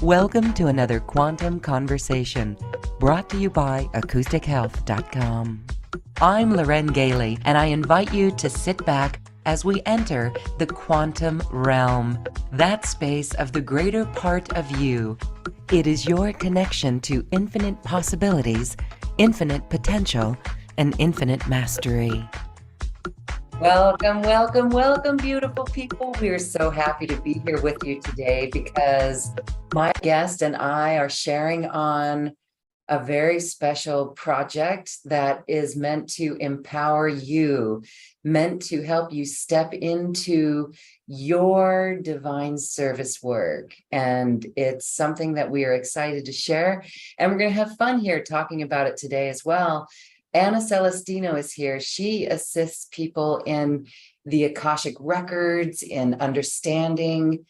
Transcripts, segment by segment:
Welcome to another Quantum Conversation, brought to you by AcousticHealth.com. I'm Loren Galey, and I invite you to sit back as we enter the quantum realm, that space of the greater part of you. It is your connection to infinite possibilities, infinite potential, and infinite mastery. Welcome, welcome, welcome, beautiful people. We are so happy to be here with you today because my guest and I are sharing on a very special project that is meant to empower you, meant to help you step into your divine service work. And it's something that we are excited to share. And we're going to have fun here talking about it today as well. Anna Celestino is here. She assists people in the Akashic records, in understanding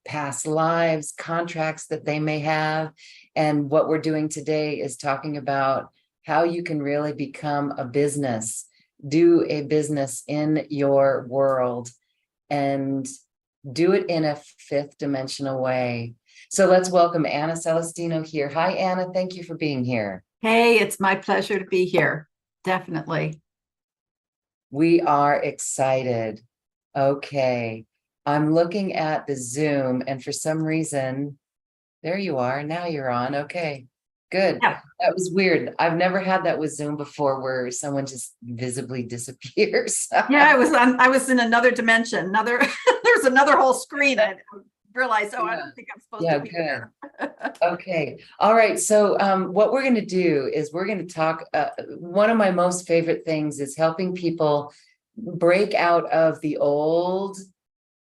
past lives, contracts that they may have. And what we're doing today is talking about how you can really become a business, do a business in your world, and do it in a fifth dimensional way. So let's welcome Anna Celestino here. Hi, Anna. Thank you for being here. Hey, it's my pleasure to be here. Definitely. We are excited. Okay. I'm looking at the Zoom, and for some reason, there you are. Now you're on. Okay, good. Yeah. That was weird. I've never had that with Zoom before where someone just visibly disappears. Yeah, I was in another dimension. There's another whole screen. I realized, I don't think I'm supposed to be there. Okay. All right. So what we're going to do is we're going to talk. One of my most favorite things is helping people break out of the old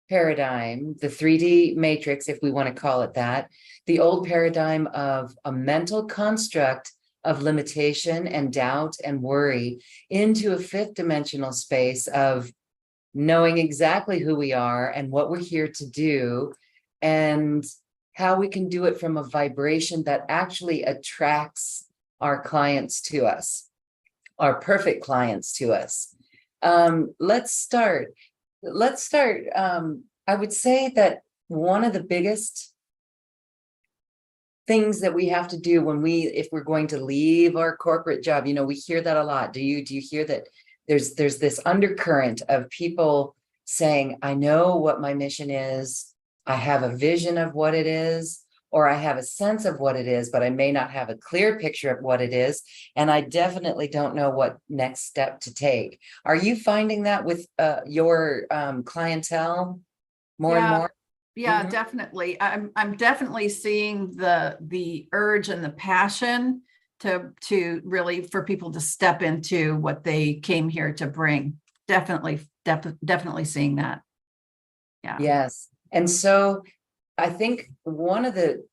paradigm, the 3D matrix, if we want to call it that, the old paradigm of a mental construct of limitation and doubt and worry into a fifth dimensional space of knowing exactly who we are and what we're here to do, and how we can do it from a vibration that actually attracts our clients to us, our perfect clients to us. Let's start. I would say that one of the biggest things that we have to do if we're going to leave our corporate job, we hear that a lot. Do you hear that there's this undercurrent of people saying, I know what my mission is, I have a vision of what it is, or I have a sense of what it is, but I may not have a clear picture of what it is. And I definitely don't know what next step to take. Are you finding that with your clientele more and more? Yeah, definitely. I'm definitely seeing the urge and the passion to really for people to step into what they came here to bring. Definitely seeing that. Yeah. Yes. And so I think one of the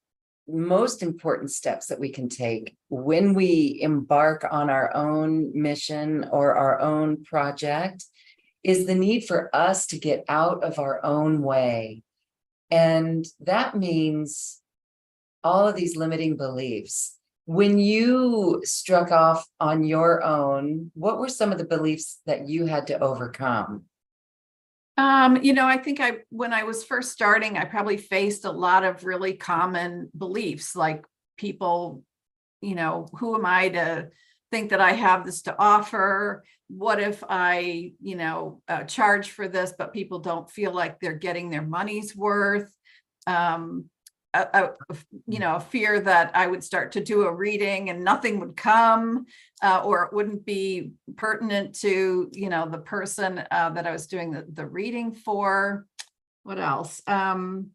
most important steps that we can take when we embark on our own mission or our own project is the need for us to get out of our own way. And that means all of these limiting beliefs. When you struck off on your own, what were some of the beliefs that you had to overcome? I think when I was first starting, I probably faced a lot of really common beliefs, like people, who am I to think that I have this to offer? What if I, charge for this, but people don't feel like they're getting their money's worth? A fear that I would start to do a reading and nothing would come, or it wouldn't be pertinent to, the person that I was doing the reading for. What else? And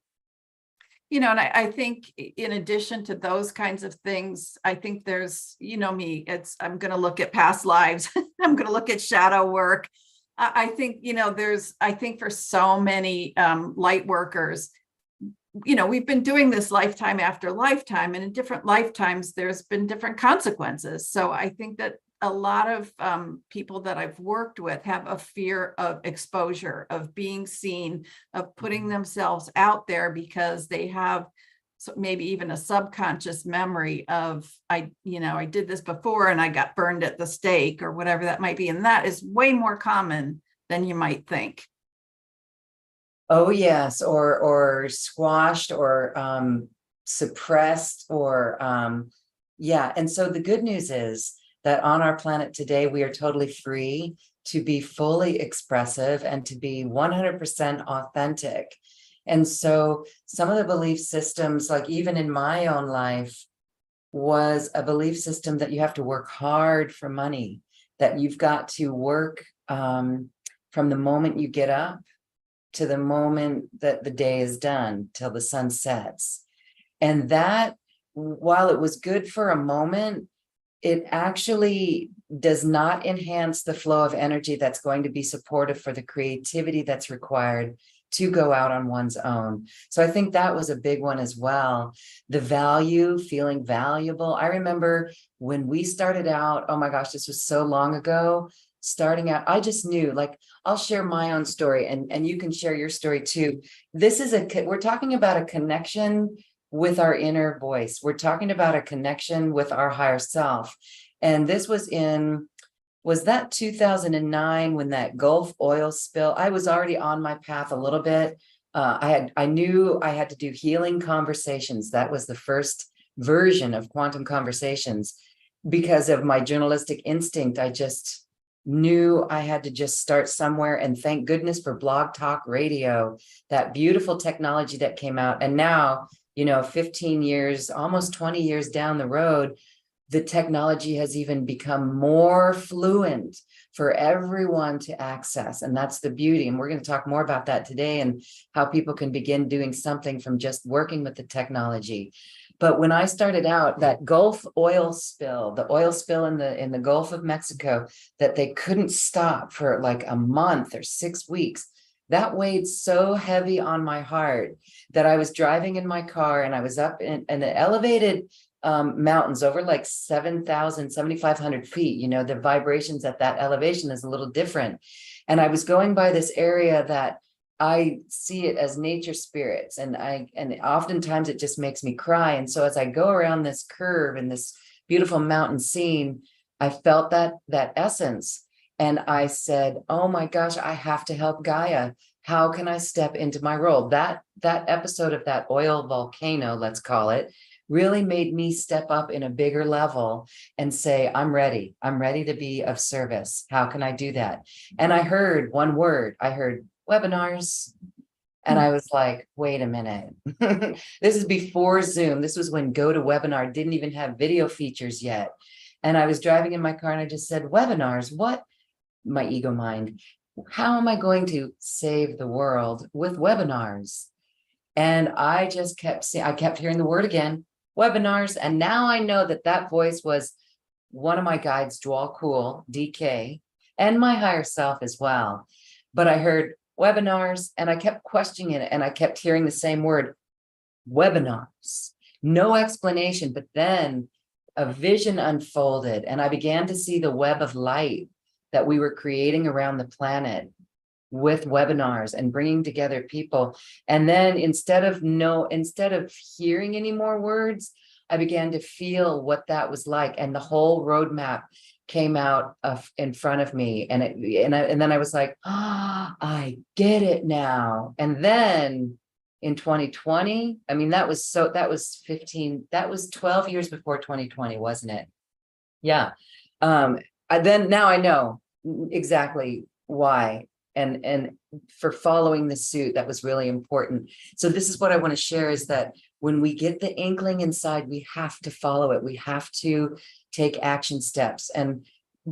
I think in addition to those kinds of things, I think there's, me, I'm going to look at past lives. I'm going to look at shadow work. I think, I think for so many light workers, we've been doing this lifetime after lifetime, and in different lifetimes, there's been different consequences. So I think that a lot of people that I've worked with have a fear of exposure, of being seen, of putting themselves out there because they have maybe even a subconscious memory of, I did this before and I got burned at the stake or whatever that might be. And that is way more common than you might think. Oh, yes, or squashed or suppressed or yeah. And so the good news is that on our planet today, we are totally free to be fully expressive and to be 100% authentic. And so some of the belief systems, like even in my own life, was a belief system that you have to work hard for money, that you've got to work from the moment you get up to the moment that the day is done till the sun sets. And that, while it was good for a moment, it actually does not enhance the flow of energy that's going to be supportive for the creativity that's required to go out on one's own. So I think that was a big one as well. The value, feeling valuable. I remember when we started out, oh my gosh, this was so long ago, starting out, I just knew, like, I'll share my own story and you can share your story too. This is we're talking about a connection with our inner voice. We're talking about a connection with our higher self. And this was that 2009 when that Gulf oil spill? I was already on my path a little bit. I knew I had to do healing conversations. That was the first version of quantum conversations. Because of my journalistic instinct, I just knew I had to just start somewhere. And thank goodness for Blog Talk Radio, that beautiful technology that came out. And now, 15 years, almost 20 years down the road, the technology has even become more fluent for everyone to access. And that's the beauty. And we're going to talk more about that today and how people can begin doing something from just working with the technology. But when I started out, that Gulf oil spill, the oil spill in the Gulf of Mexico, that they couldn't stop for like a month or 6 weeks, that weighed so heavy on my heart that I was driving in my car and I was up in the elevated mountains over like 7,000, 7,500 feet. The vibrations at that elevation is a little different. And I was going by this area that I see it as nature spirits. And oftentimes it just makes me cry. And so as I go around this curve in this beautiful mountain scene, I felt that essence. And I said, oh my gosh, I have to help Gaia. How can I step into my role? That episode of that oil volcano, let's call it, really made me step up in a bigger level and say, I'm ready to be of service. How can I do that? And I heard one word, I heard webinars. And I was like, wait a minute. This is before Zoom. This was when GoToWebinar didn't even have video features yet. And I was driving in my car and I just said, webinars, what? My ego mind, how am I going to save the world with webinars? And I just kept hearing the word again, webinars. And now I know that voice was one of my guides, Dwal Cool, DK, and my higher self as well. But I heard webinars and I kept questioning it and I kept hearing the same word, webinars, no explanation. But then a vision unfolded and I began to see the web of light that we were creating around the planet with webinars and bringing together people. And then instead of hearing any more words, I began to feel what that was like. And the whole roadmap came out in front of me. And then I was like, I get it now. And then in 2020, I mean, that was 12 years before 2020, wasn't it? Yeah. Now I know exactly why. And for following the suit, that was really important. So this is what I want to share, is that when we get the inkling inside, we have to follow it. We have to take action steps. And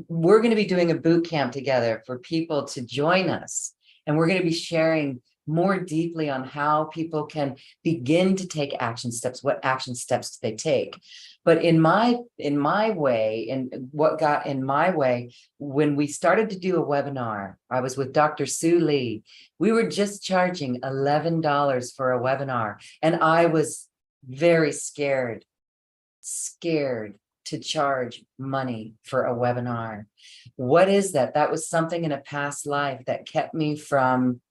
we're going to be doing a boot camp together for people to join us. And we're going to be sharing more deeply on how people can begin to take action steps. What action steps do they take? But in my way, and what got in my way, when we started to do a webinar, I was with Dr. Sue Lee. We were just charging $11 for a webinar. And I was very scared to charge money for a webinar. What is that? That was something in a past life that kept me from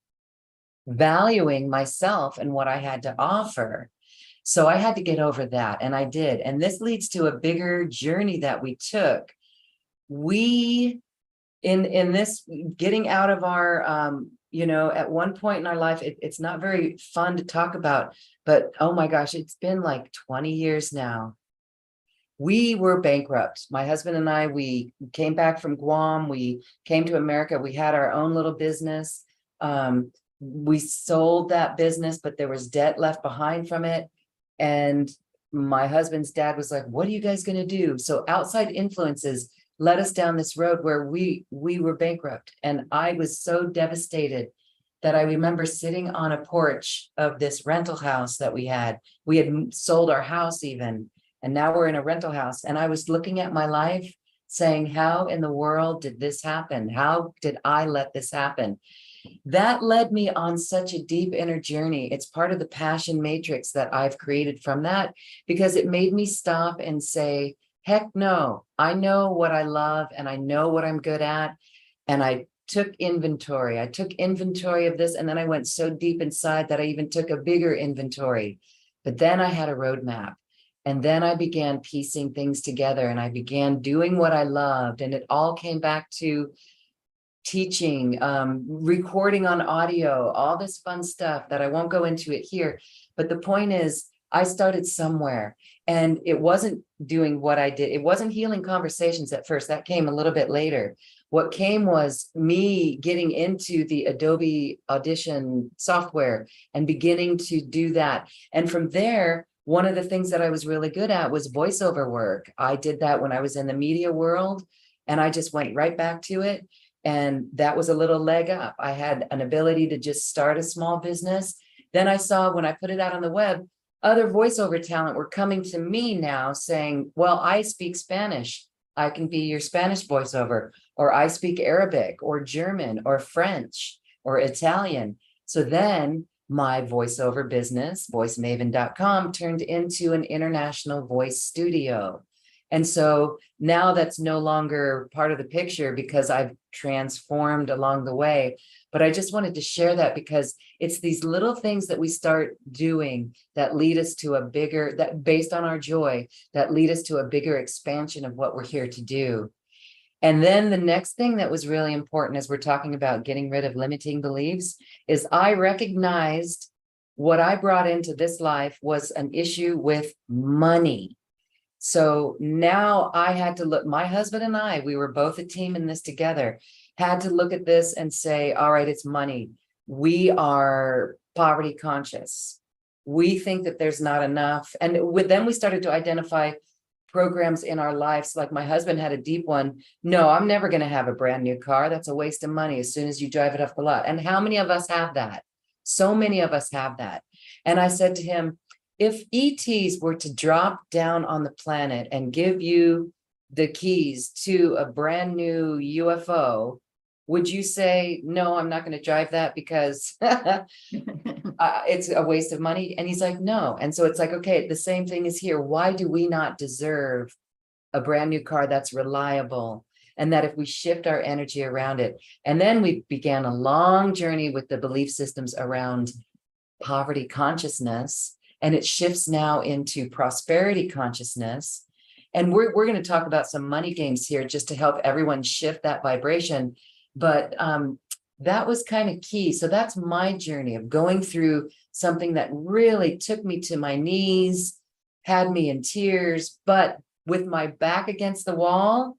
valuing myself and what I had to offer. So I had to get over that, and I did. And this leads to a bigger journey that we took. We in this getting out of our, at one point in our life, it's not very fun to talk about, but oh my gosh, it's been like 20 years now. We were bankrupt. My husband and I, we came back from Guam. We came to America. We had our own little business. We sold that business, but there was debt left behind from it. And my husband's dad was like, what are you guys going to do? So outside influences led us down this road where we were bankrupt. And I was so devastated that I remember sitting on a porch of this rental house that we had. We had sold our house even. And now we're in a rental house. And I was looking at my life saying, how in the world did this happen? How did I let this happen? That led me on such a deep inner journey. It's part of the passion matrix that I've created from that, because it made me stop and say, heck no, I know what I love and I know what I'm good at. And I took inventory. I took inventory of this. And then I went so deep inside that I even took a bigger inventory. But then I had a roadmap. And then I began piecing things together and I began doing what I loved. And it all came back to teaching, recording on audio, all this fun stuff that I won't go into it here. But the point is, I started somewhere and it wasn't doing what I did. It wasn't healing conversations at first. That came a little bit later. What came was me getting into the Adobe Audition software and beginning to do that. And from there, one of the things that I was really good at was voiceover work. I did that when I was in the media world and I just went right back to it. And that was a little leg up. I had an ability to just start a small business. Then I saw when I put it out on the web, other voiceover talent were coming to me now saying, well, I speak Spanish. I can be your Spanish voiceover, or I speak Arabic or German or French or Italian. So then my voiceover business, voicemaven.com, turned into an international voice studio. And so now that's no longer part of the picture because I've transformed along the way. But I just wanted to share that because it's these little things that we start doing that lead us to a bigger, that based on our joy, that lead us to a bigger expansion of what we're here to do. And then the next thing that was really important as we're talking about getting rid of limiting beliefs is I recognized what I brought into this life was an issue with money. So now I had to look, my husband and I, we were both a team in this together, had to look at this and say, all right, it's money. We are poverty conscious. We think that there's not enough. And then we started to identify programs in our lives. Like my husband had a deep one. No, I'm never going to have a brand new car. That's a waste of money as soon as you drive it off the lot. And how many of us have that? So many of us have that. And I said to him, if ETs were to drop down on the planet and give you the keys to a brand new UFO, would you say, no, I'm not going to drive that because it's a waste of money? And he's like, no. And so it's like, okay, the same thing is here. Why do we not deserve a brand new car that's reliable? And that if we shift our energy around it, and then we began a long journey with the belief systems around poverty consciousness, and it shifts now into prosperity consciousness. And we're going to talk about some money games here just to help everyone shift that vibration. But that was kind of key. So that's my journey of going through something that really took me to my knees, had me in tears, but with my back against the wall,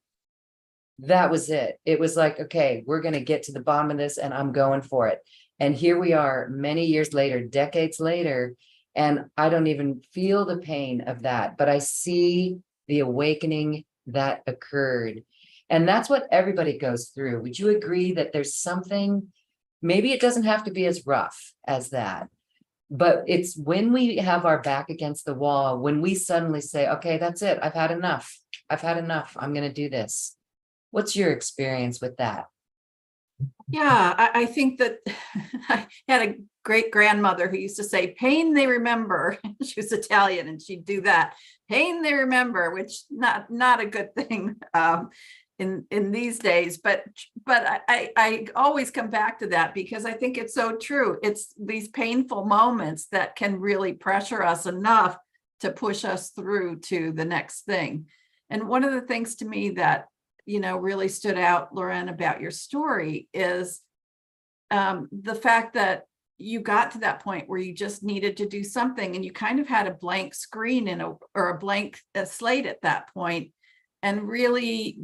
that was it. It was like, okay, we're going to get to the bottom of this and I'm going for it. And here we are many years later, decades later, and I don't even feel the pain of that, but I see the awakening that occurred. And that's what everybody goes through. Would you agree that there's something, maybe it doesn't have to be as rough as that, but it's when we have our back against the wall, when we suddenly say, okay, that's it. I've had enough. I've had enough. I'm going to do this. What's your experience with that? Yeah, I think that I had a great grandmother who used to say, pain they remember. She was Italian and she'd do that. Pain they remember, which not a good thing in these days. But I always come back to that because I think it's so true. It's these painful moments that can really pressure us enough to push us through to the next thing. And one of the things to me that really stood out, Loren, about your story is the fact that you got to that point where you just needed to do something, and you kind of had a blank screen or a blank slate at that point. And really,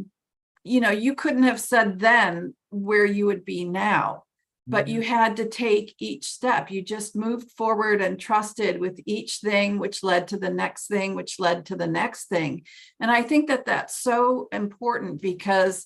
you couldn't have said then where you would be now, but you had to take each step. You just moved forward and trusted with each thing, which led to the next thing, which led to the next thing. And I think that that's so important because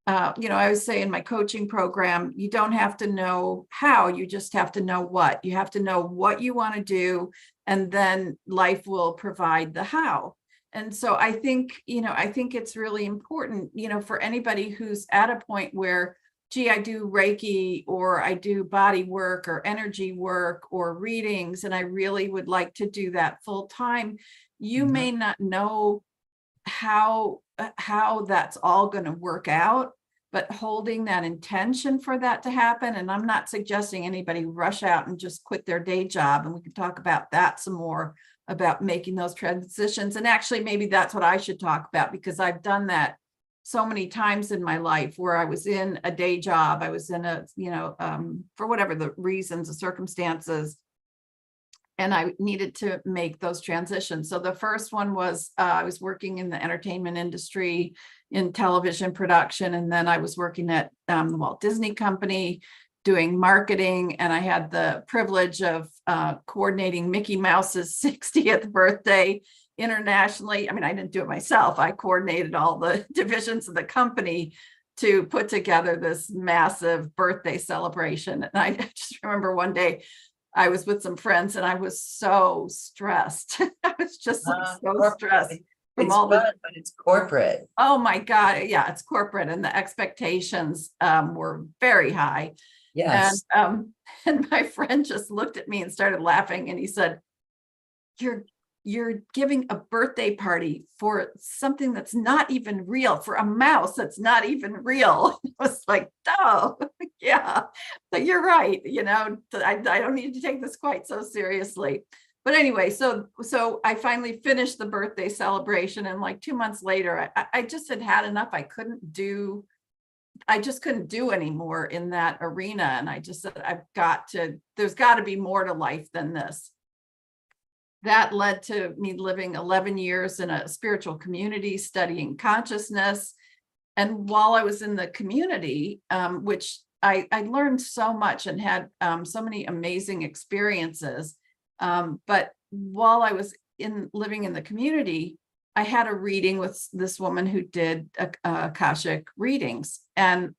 I always say in my coaching program, you don't have to know how, you just have to know what. You have to know what you want to do, and then life will provide the how. And so I think it's really important, for anybody who's at a point where, gee, I do Reiki, or I do body work or energy work or readings, and I really would like to do that full time. You may not know how that's all going to work out, but holding that intention for that to happen. And I'm not suggesting anybody rush out and just quit their day job. And we can talk about that some more, about making those transitions. And actually, maybe that's what I should talk about, because I've done that so many times in my life where I was in a day job. I was in a, for whatever the reasons, the circumstances, and I needed to make those transitions. So the first one was I was working in the entertainment industry in television production. And then I was working at the Walt Disney Company doing marketing. And I had the privilege of coordinating Mickey Mouse's 60th birthday internationally. I mean, I didn't do it myself. I coordinated all the divisions of the company to put together this massive birthday celebration. And I just remember one day I was with some friends and I was so stressed. I was just so stressed. It's fun, but it's corporate. Oh my God. Yeah, it's corporate. And the expectations were very high. Yes. And my friend just looked at me and started laughing. And he said, you're giving a birthday party for something that's not even real, for a mouse that's not even real. I was like, oh, yeah, but you're right. I don't need to take this quite so seriously. But anyway, so I finally finished the birthday celebration. And like 2 months later, I just had enough. I just couldn't do anymore in that arena. And I just said, there's got to be more to life than this. That led to me living 11 years in a spiritual community, studying consciousness. And while I was in the community, which I learned so much and had so many amazing experiences. But while I was living in the community, I had a reading with this woman who did Akashic readings. And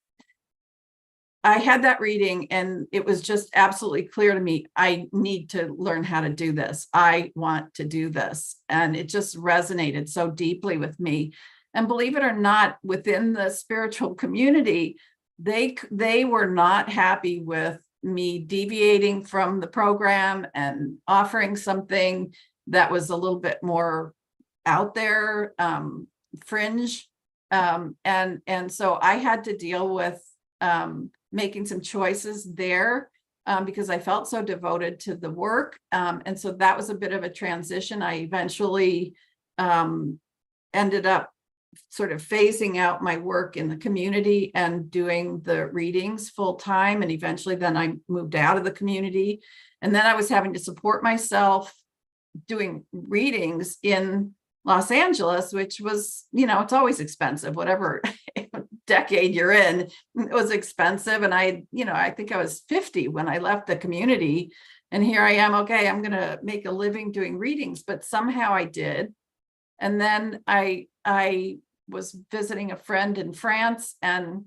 I had that reading and it was just absolutely clear to me, I need to learn how to do this. I want to do this. And it just resonated so deeply with me. And believe it or not, within the spiritual community, they were not happy with me deviating from the program and offering something that was a little bit more out there, fringe. And so I had to deal with making some choices there because I felt so devoted to the work. And so that was a bit of a transition. I eventually ended up sort of phasing out my work in the community and doing the readings full time. And eventually then I moved out of the community. And then I was having to support myself doing readings in Los Angeles, which was, it's always expensive, whatever decade you're in, it was expensive. And I think I was 50 when I left the community, and here I am. Okay, I'm going to make a living doing readings, but somehow I did. And then I was visiting a friend in France, and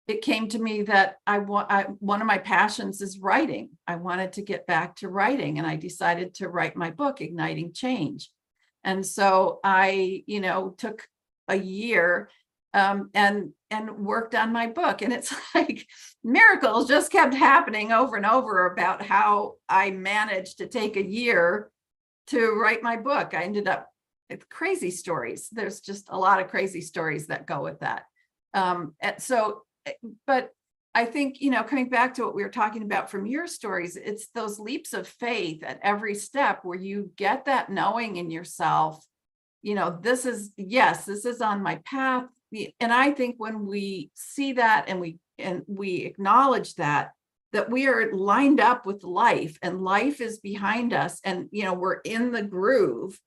it came to me that one of my passions is writing. I wanted to get back to writing, and I decided to write my book, Igniting Change. And so I, took a year and worked on my book. And it's like miracles just kept happening over and over about how I managed to take a year to write my book. I ended up with crazy stories. There's just a lot of crazy stories that go with that. But I think, coming back to what we were talking about from your stories, it's those leaps of faith at every step where you get that knowing in yourself this is, yes, this is on my path. And I think when we see that and we acknowledge that we are lined up with life, and life is behind us, and we're in the groove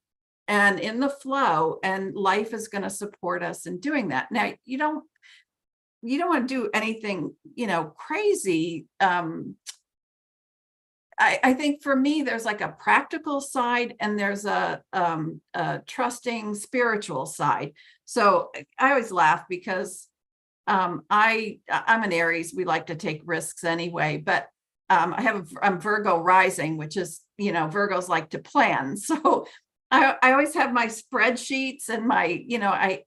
and in the flow, and life is going to support us in doing that. Now, you don't want to do anything, crazy. I think for me, there's like a practical side and there's a trusting spiritual side. So I always laugh because I'm an Aries. We like to take risks anyway, but I'm Virgo rising, which is, Virgos like to plan. So I always have my spreadsheets and my,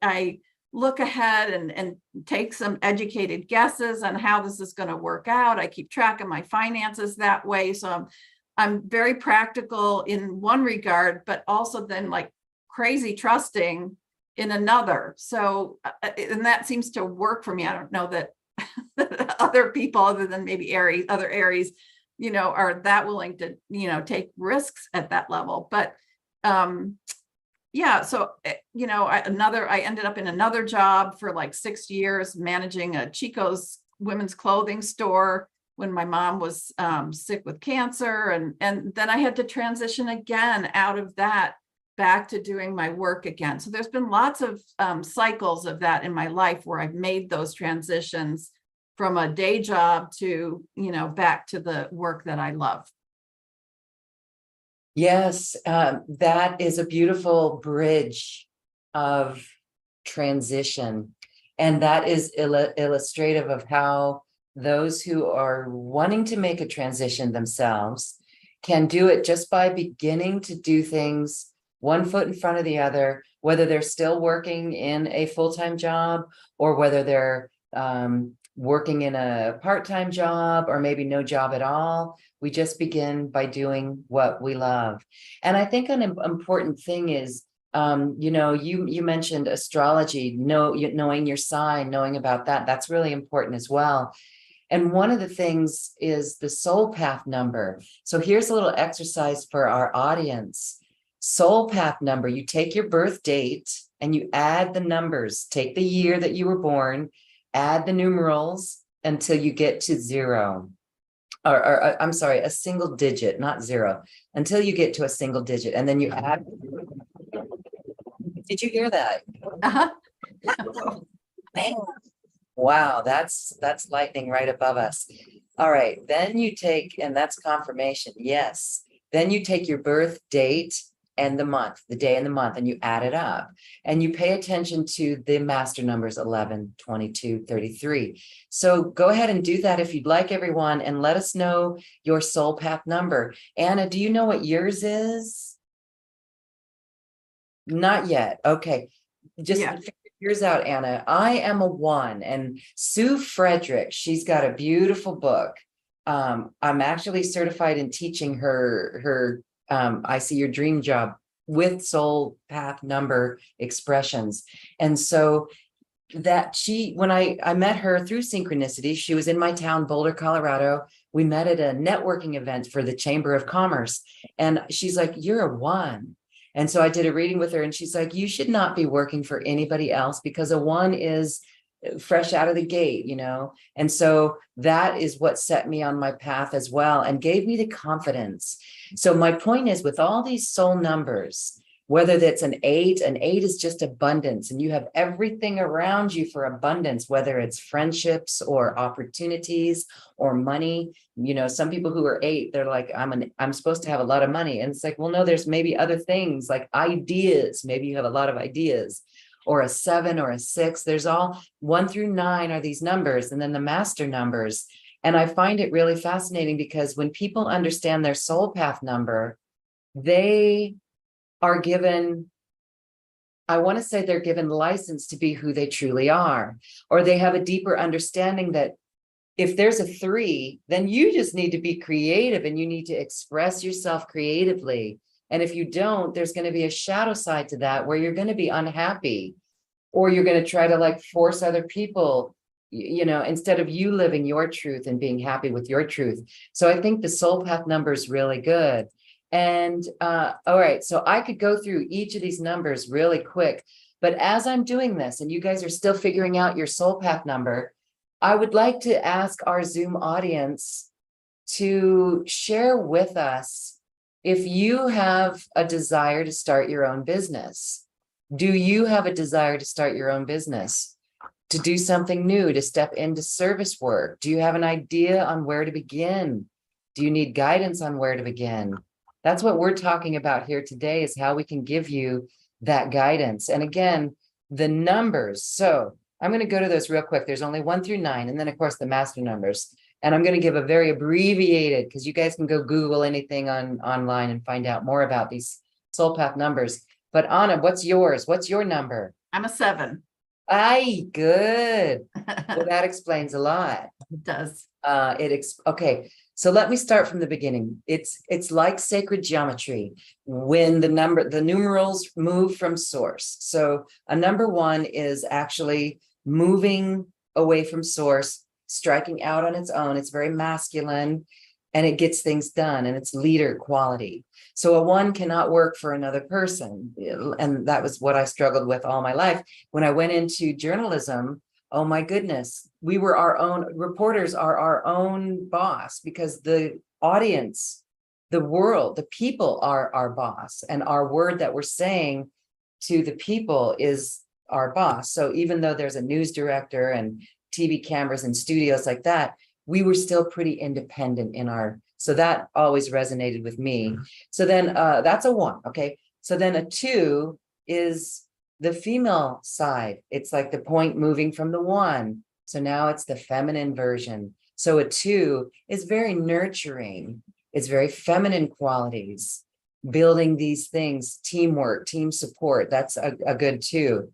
I look ahead and take some educated guesses on how this is going to work out. I keep track of my finances that way. So I'm very practical in one regard, but also then like crazy trusting in another. So, and that seems to work for me. I don't know that other people other than maybe other Aries, are that willing to, take risks at that level. But yeah, so, I ended up in another job for like 6 years, managing a Chico's women's clothing store when my mom was sick with cancer. And then I had to transition again out of that back to doing my work again. So there's been lots of cycles of that in my life where I've made those transitions from a day job to, back to the work that I love. Yes, that is a beautiful bridge of transition. And that is illustrative of how those who are wanting to make a transition themselves can do it just by beginning to do things one foot in front of the other, whether they're still working in a full-time job or whether they're working in a part-time job or maybe no job at all. We just begin by doing what we love. And I think an important thing is, you mentioned astrology, knowing your sign, knowing about that, that's really important as well. And one of the things is the soul path number. So here's a little exercise for our audience. Soul path number, you take your birth date and you add the numbers, take the year that you were born, add the numerals until you get to 0. Or I'm sorry, a single digit, not 0, until you get to a single digit. And then you add. Did you hear that? Uh-huh. Man. Wow, that's lightning right above us. All right, then you take, and that's confirmation, yes. Then you take your birth date and the month, the day and the month, and you add it up. And you pay attention to the master numbers 11, 22, 33. So go ahead and do that if you'd like, everyone, and let us know your soul path number. Anna, do you know what yours is? Not yet. Okay. Just Yeah. figure yours out, Anna. I am a 1, and Sue Frederick, she's got a beautiful book. I'm actually certified in teaching her I See Your Dream Job with soul path number expressions. And so that when I met her through synchronicity, she was in my town, Boulder, Colorado. We met at a networking event for the Chamber of Commerce. And she's like, you're a 1. And so I did a reading with her and she's like, you should not be working for anybody else because a 1 is fresh out of the gate, And so that is what set me on my path as well and gave me the confidence. So my point is, with all these soul numbers, whether that's an 8 is just abundance, and you have everything around you for abundance, whether it's friendships or opportunities or money. Some people who are 8, they're like, I'm supposed to have a lot of money. And it's like, well, no, there's maybe other things like ideas. Maybe you have a lot of ideas. Or a 7 or a 6, there's all 1 through 9 are these numbers, and then the master numbers. And I find it really fascinating because when people understand their soul path number, they are given, I want to say they're given license to be who they truly are, or they have a deeper understanding that if there's a 3, then you just need to be creative and you need to express yourself creatively. And if you don't, there's going to be a shadow side to that where you're going to be unhappy, or you're going to try to force other people, instead of you living your truth and being happy with your truth. So I think the soul path number is really good. And all right, so I could go through each of these numbers really quick, but as I'm doing this and you guys are still figuring out your soul path number, I would like to ask our Zoom audience to share with us if you have a desire to start your own business. Do you have a desire to start your own business? To do something new, to step into service work? Do you have an idea on where to begin? Do you need guidance on where to begin? That's what we're talking about here today, is how we can give you that guidance. And again, the numbers. So I'm going to go to those real quick. There's only 1 through 9. And then of course the master numbers. And I'm going to give a very abbreviated, because you guys can go Google anything online and find out more about these soul path numbers. But Anna, what's yours? What's your number? I'm a 7. Aye, good. Well, that explains a lot. It does. Okay. So let me start from the beginning. It's like sacred geometry when the numerals move from source. So a number 1 is actually moving away from source, striking out on its own. It's very masculine and it gets things done, and it's leader quality. So a 1 cannot work for another person. And that was what I struggled with all my life. When I went into journalism, oh my goodness, we were our own reporters, are our own boss, because the audience, the world, the people are our boss, and our word that we're saying to the people is our boss. So even though there's a news director and TV cameras and studios like that, we were still pretty independent in our, so that always resonated with me. So then that's a 1. Okay. So then a 2 is the female side. It's like the point moving from the 1. So now it's the feminine version. So a 2 is very nurturing. It's very feminine qualities, building these things, teamwork, team support. That's a good 2.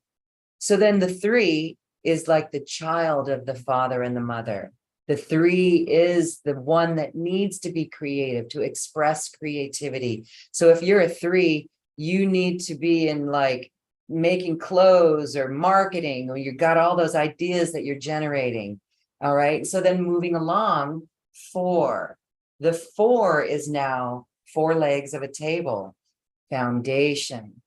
So then the 3 is like the child of the father and the mother. The 3 is the one that needs to be creative, to express creativity. So if you're a 3, you need to be in like making clothes or marketing, or you got all those ideas that you're generating. All right. So then moving along, 4. The 4 is now 4 legs of a table, foundation.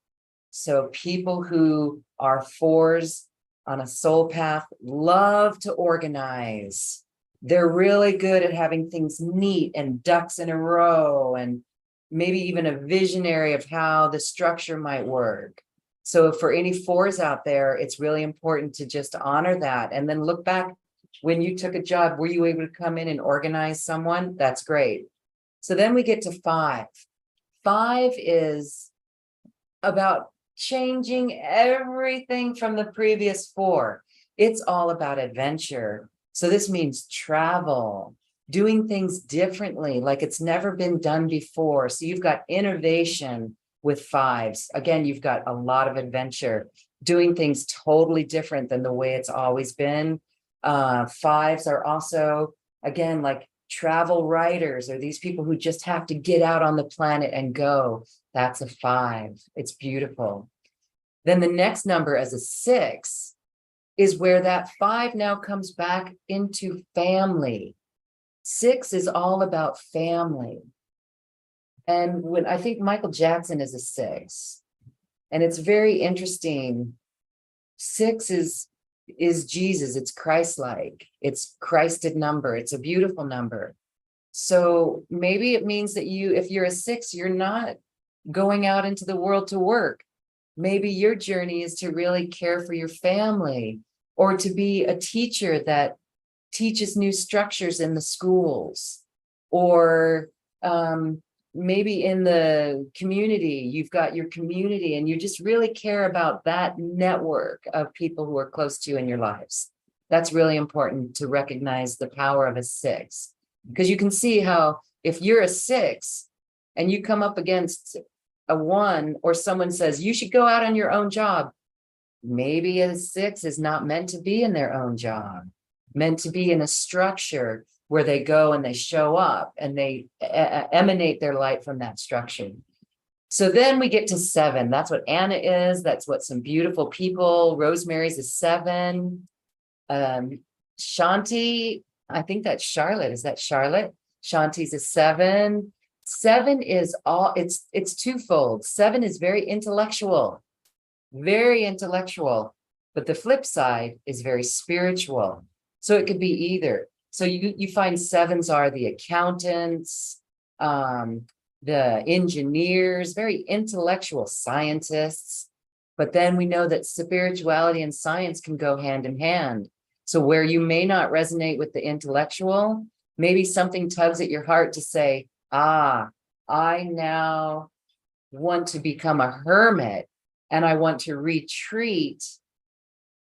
So people who are 4s on a soul path love to organize. They're really good at having things neat and ducks in a row, and maybe even a visionary of how the structure might work. So for any 4s out there, it's really important to just honor that. And then look back when you took a job, were you able to come in and organize someone? That's great. So then we get to 5. 5 is about changing everything from the previous 4. It's all about adventure. So this means travel, doing things differently, like it's never been done before. So you've got innovation with 5s. Again, you've got a lot of adventure, doing things totally different than the way it's always been. 5s are also, again, like travel writers, or these people who just have to get out on the planet and go. That's a 5. It's beautiful. Then the next number as a 6 is where that 5 now comes back into family. 6 is all about family. And when I think Michael Jackson is a 6, and it's very interesting. 6 is Jesus. It's Christ-like. It's Christed number. It's a beautiful number. So maybe it means that if you're a 6, you're not going out into the world to work. Maybe your journey is to really care for your family, or to be a teacher that teaches new structures in the schools, or maybe in the community, you've got your community and you just really care about that network of people who are close to you in your lives. That's really important to recognize the power of a 6, because you can see how if you're a 6 and you come up against a 1, or someone says you should go out on your own job, maybe a 6 is not meant to be in their own job, meant to be in a structure where they go and they show up and they emanate their light from that structure. So then we get to 7. That's what Anna is. That's what some beautiful people. Rosemary's a 7. Shanti, I think that's Charlotte. Is that Charlotte? Shanti's a 7. 7 is it's twofold. 7 is very intellectual, but the flip side is very spiritual. So it could be either. So you find 7s are the accountants, the engineers, very intellectual scientists. But then we know that spirituality and science can go hand in hand. So where you may not resonate with the intellectual, maybe something tugs at your heart to say, I now want to become a hermit and I want to retreat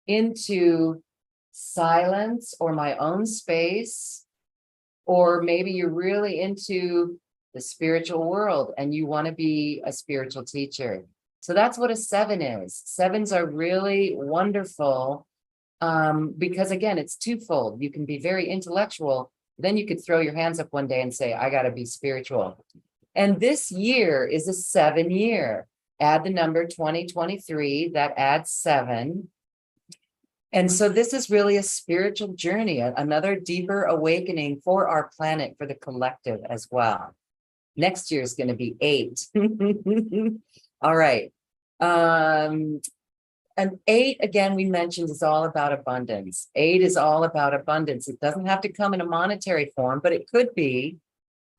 into silence or my own space. Or maybe you're really into the spiritual world and you want to be a spiritual teacher. So that's what a 7 is. 7s are really wonderful because again, it's twofold. You can be very intellectual, then you could throw your hands up one day and say, I got to be spiritual. And this year is a 7 year. Add the number 2023, that adds 7. And so this is really a spiritual journey, another deeper awakening for our planet, for the collective as well. Next year is going to be 8. All right. And 8, again, we mentioned, is all about abundance. 8 is all about abundance. It doesn't have to come in a monetary form, but it could be.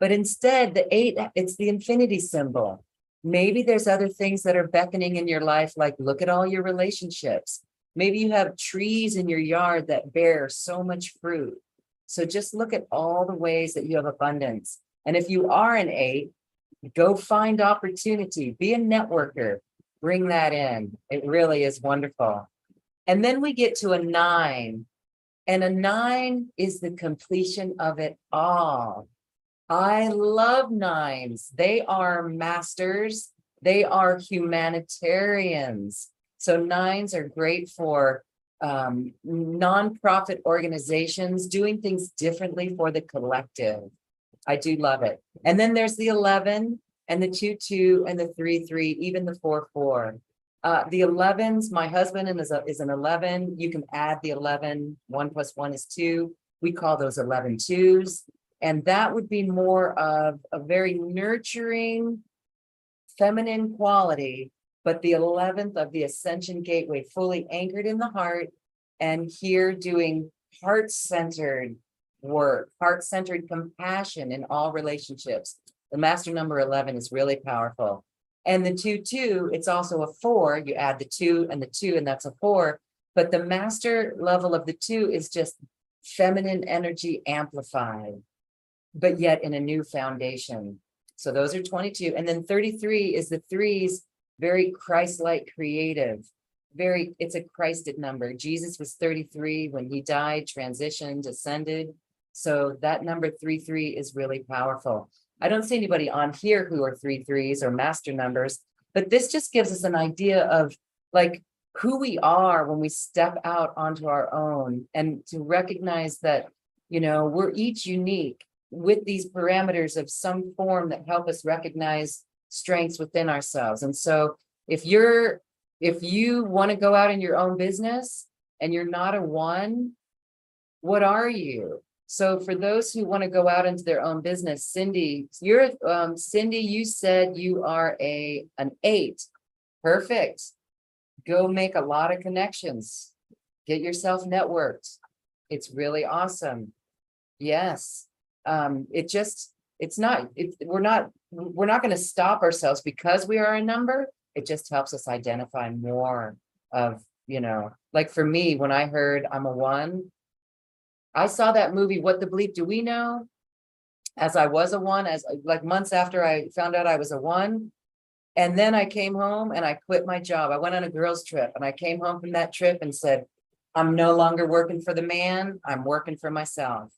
But instead, the 8, it's the infinity symbol. Maybe there's other things that are beckoning in your life, like look at all your relationships. Maybe you have trees in your yard that bear so much fruit. So just look at all the ways that you have abundance. And if you are an 8, go find opportunity, be a networker, bring that in. It really is wonderful. And then we get to a 9, and a 9 is the completion of it all. I love 9s. They are masters. They are humanitarians. So 9s are great for nonprofit organizations doing things differently for the collective. I do love it. And then there's the 11 and the 2-2 and the 3-3, even the 4-4. The 11s, my husband is an 11. You can add the 11. 1 + 1 is 2. We call those 11 twos. And that would be more of a very nurturing, feminine quality, but the 11th of the Ascension Gateway, fully anchored in the heart, and here doing heart-centered work, heart-centered compassion in all relationships. The master number 11 is really powerful. And the 2-2, it's also a 4. You add the 2, and that's a 4. But the master level of the 2 is just feminine energy amplified, but yet in a new foundation. So those are 22. And then 33 is the 3s, very Christ-like creative. It's a Christed number. Jesus was 33 when he died, transitioned, ascended. So that number 33 is really powerful. I don't see anybody on here who are 3-3s or master numbers, but this just gives us an idea of like who we are when we step out onto our own, and to recognize that, we're each unique with these parameters of some form that help us recognize strengths within ourselves. And so if you want to go out in your own business and you're not a 1, what are you? So for those who want to go out into their own business, Cindy, you said you are an 8. Perfect. Go make a lot of connections. Get yourself networked. It's really awesome. Yes. We're not going to stop ourselves because we are a number. It just helps us identify more of, like for me, when I heard I'm a 1, I saw that movie, What the Bleep Do We Know? As I was a 1, as like months after I found out I was a 1. And then I came home and I quit my job. I went on a girls' trip and I came home from that trip and said, I'm no longer working for the man, I'm working for myself.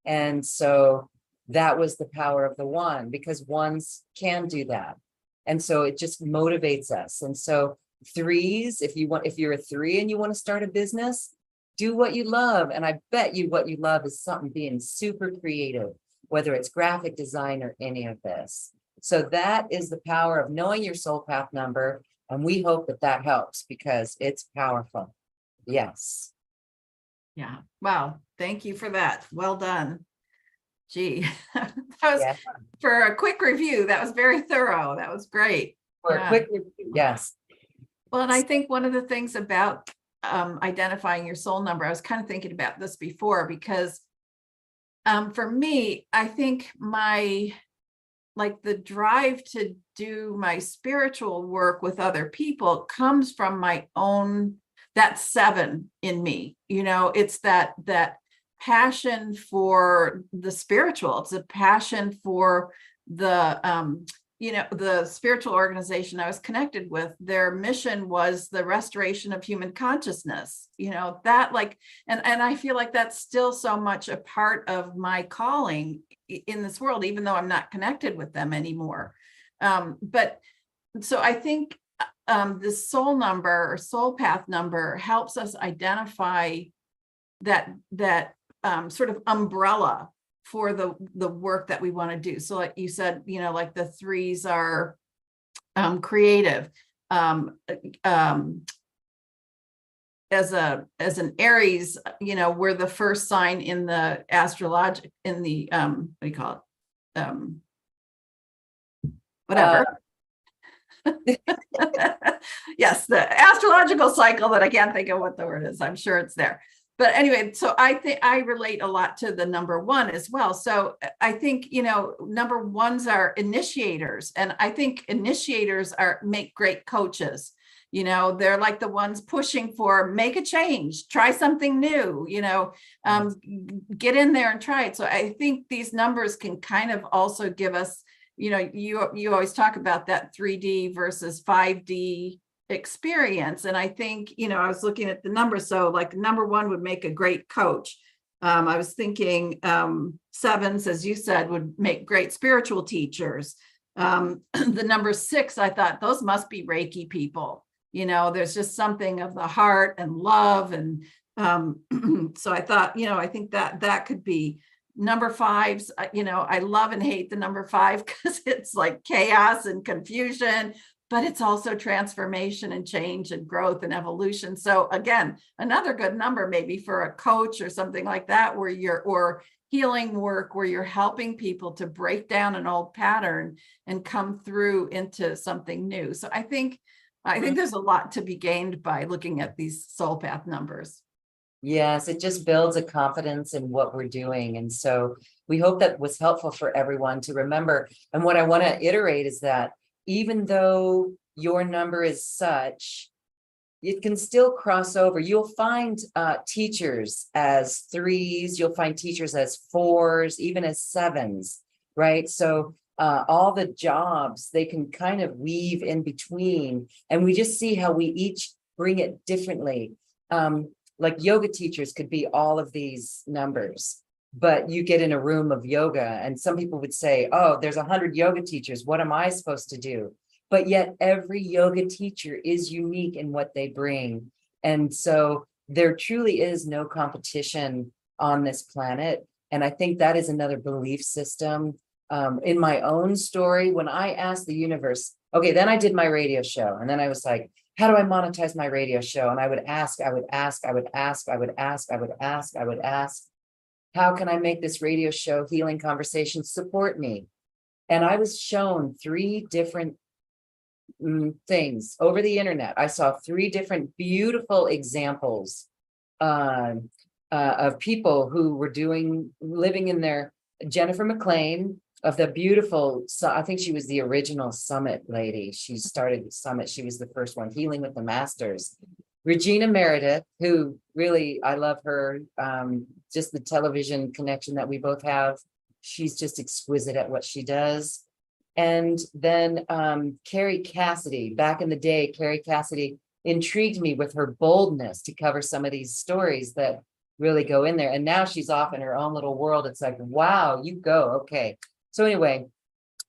And so that was the power of the 1, because 1s can do that. And so it just motivates us. And so 3s, if you're a 3 and you want to start a business, do what you love. And I bet you what you love is something being super creative, whether it's graphic design or any of this. So that is the power of knowing your soul path number. And we hope that helps because it's powerful. Yes. Yeah. Wow. Thank you for that. Well done. Gee, that was, Yeah. for a quick review, that was very thorough. That was great. For a Yeah. quick review, yes. Well, and I think one of the things about identifying your soul number, I was kind of thinking about this before, because for me, I think the drive to do my spiritual work with other people comes from my own, that 7 in me. It's that passion for the spiritual. It's a passion for the the spiritual organization I was connected with. Their mission was the restoration of human consciousness, that and I feel like that's still so much a part of my calling in this world, even though I'm not connected with them anymore. But so I think this soul number or soul path number helps us identify that sort of umbrella for the work that we want to do. So like you said, like the 3s are creative. As an Aries, we're the first sign in the in the what do you call it? Whatever. Yes, the astrological cycle that I can't think of what the word is. I'm sure it's there. But anyway, so I think I relate a lot to the number 1 as well. So I think, number 1s are initiators. And I think initiators make great coaches. They're like the ones pushing for, make a change, try something new, get in there and try it. So I think these numbers can kind of also give us, you always talk about that 3D versus 5D experience. And I think, I was looking at the numbers. So like number 1 would make a great coach. I was thinking 7s, as you said, would make great spiritual teachers. The number 6, I thought those must be Reiki people. There's just something of the heart and love. And so I thought, I think that could be number 5s. I love and hate the number 5 because it's like chaos and confusion, but it's also transformation and change and growth and evolution. So again, another good number maybe for a coach or something like that, or healing work where you're helping people to break down an old pattern and come through into something new. So I think there's a lot to be gained by looking at these soul path numbers. Yes, it just builds a confidence in what we're doing. And so we hope that was helpful for everyone to remember. And what I want to iterate is that even though your number is such, it can still cross over. You'll find teachers as 3s, you'll find teachers as 4s, even as 7s, right? So all the jobs, they can kind of weave in between, and we just see how we each bring it differently. Like yoga teachers could be all of these numbers, but you get in a room of yoga and some people would say, oh, there's 100 yoga teachers. What am I supposed to do? But yet every yoga teacher is unique in what they bring. And so there truly is no competition on this planet. And I think that is another belief system. In my own story, when I asked the universe, okay, then I did my radio show. And then I was like, how do I monetize my radio show? And I would ask, how can I make this radio show, Healing Conversations, support me? And I was shown 3 different things over the internet. I saw 3 different beautiful examples of people who were living in their, Jennifer McLean, of the beautiful, I think she was the original Summit lady. She started the Summit. She was the first one, Healing with the Masters. Regina Meredith, who really, I love her, just the television connection that we both have. She's just exquisite at what she does. And then Carrie Cassidy, back in the day, Carrie Cassidy intrigued me with her boldness to cover some of these stories that really go in there. And now she's off in her own little world. It's like, wow, you go, okay. So anyway,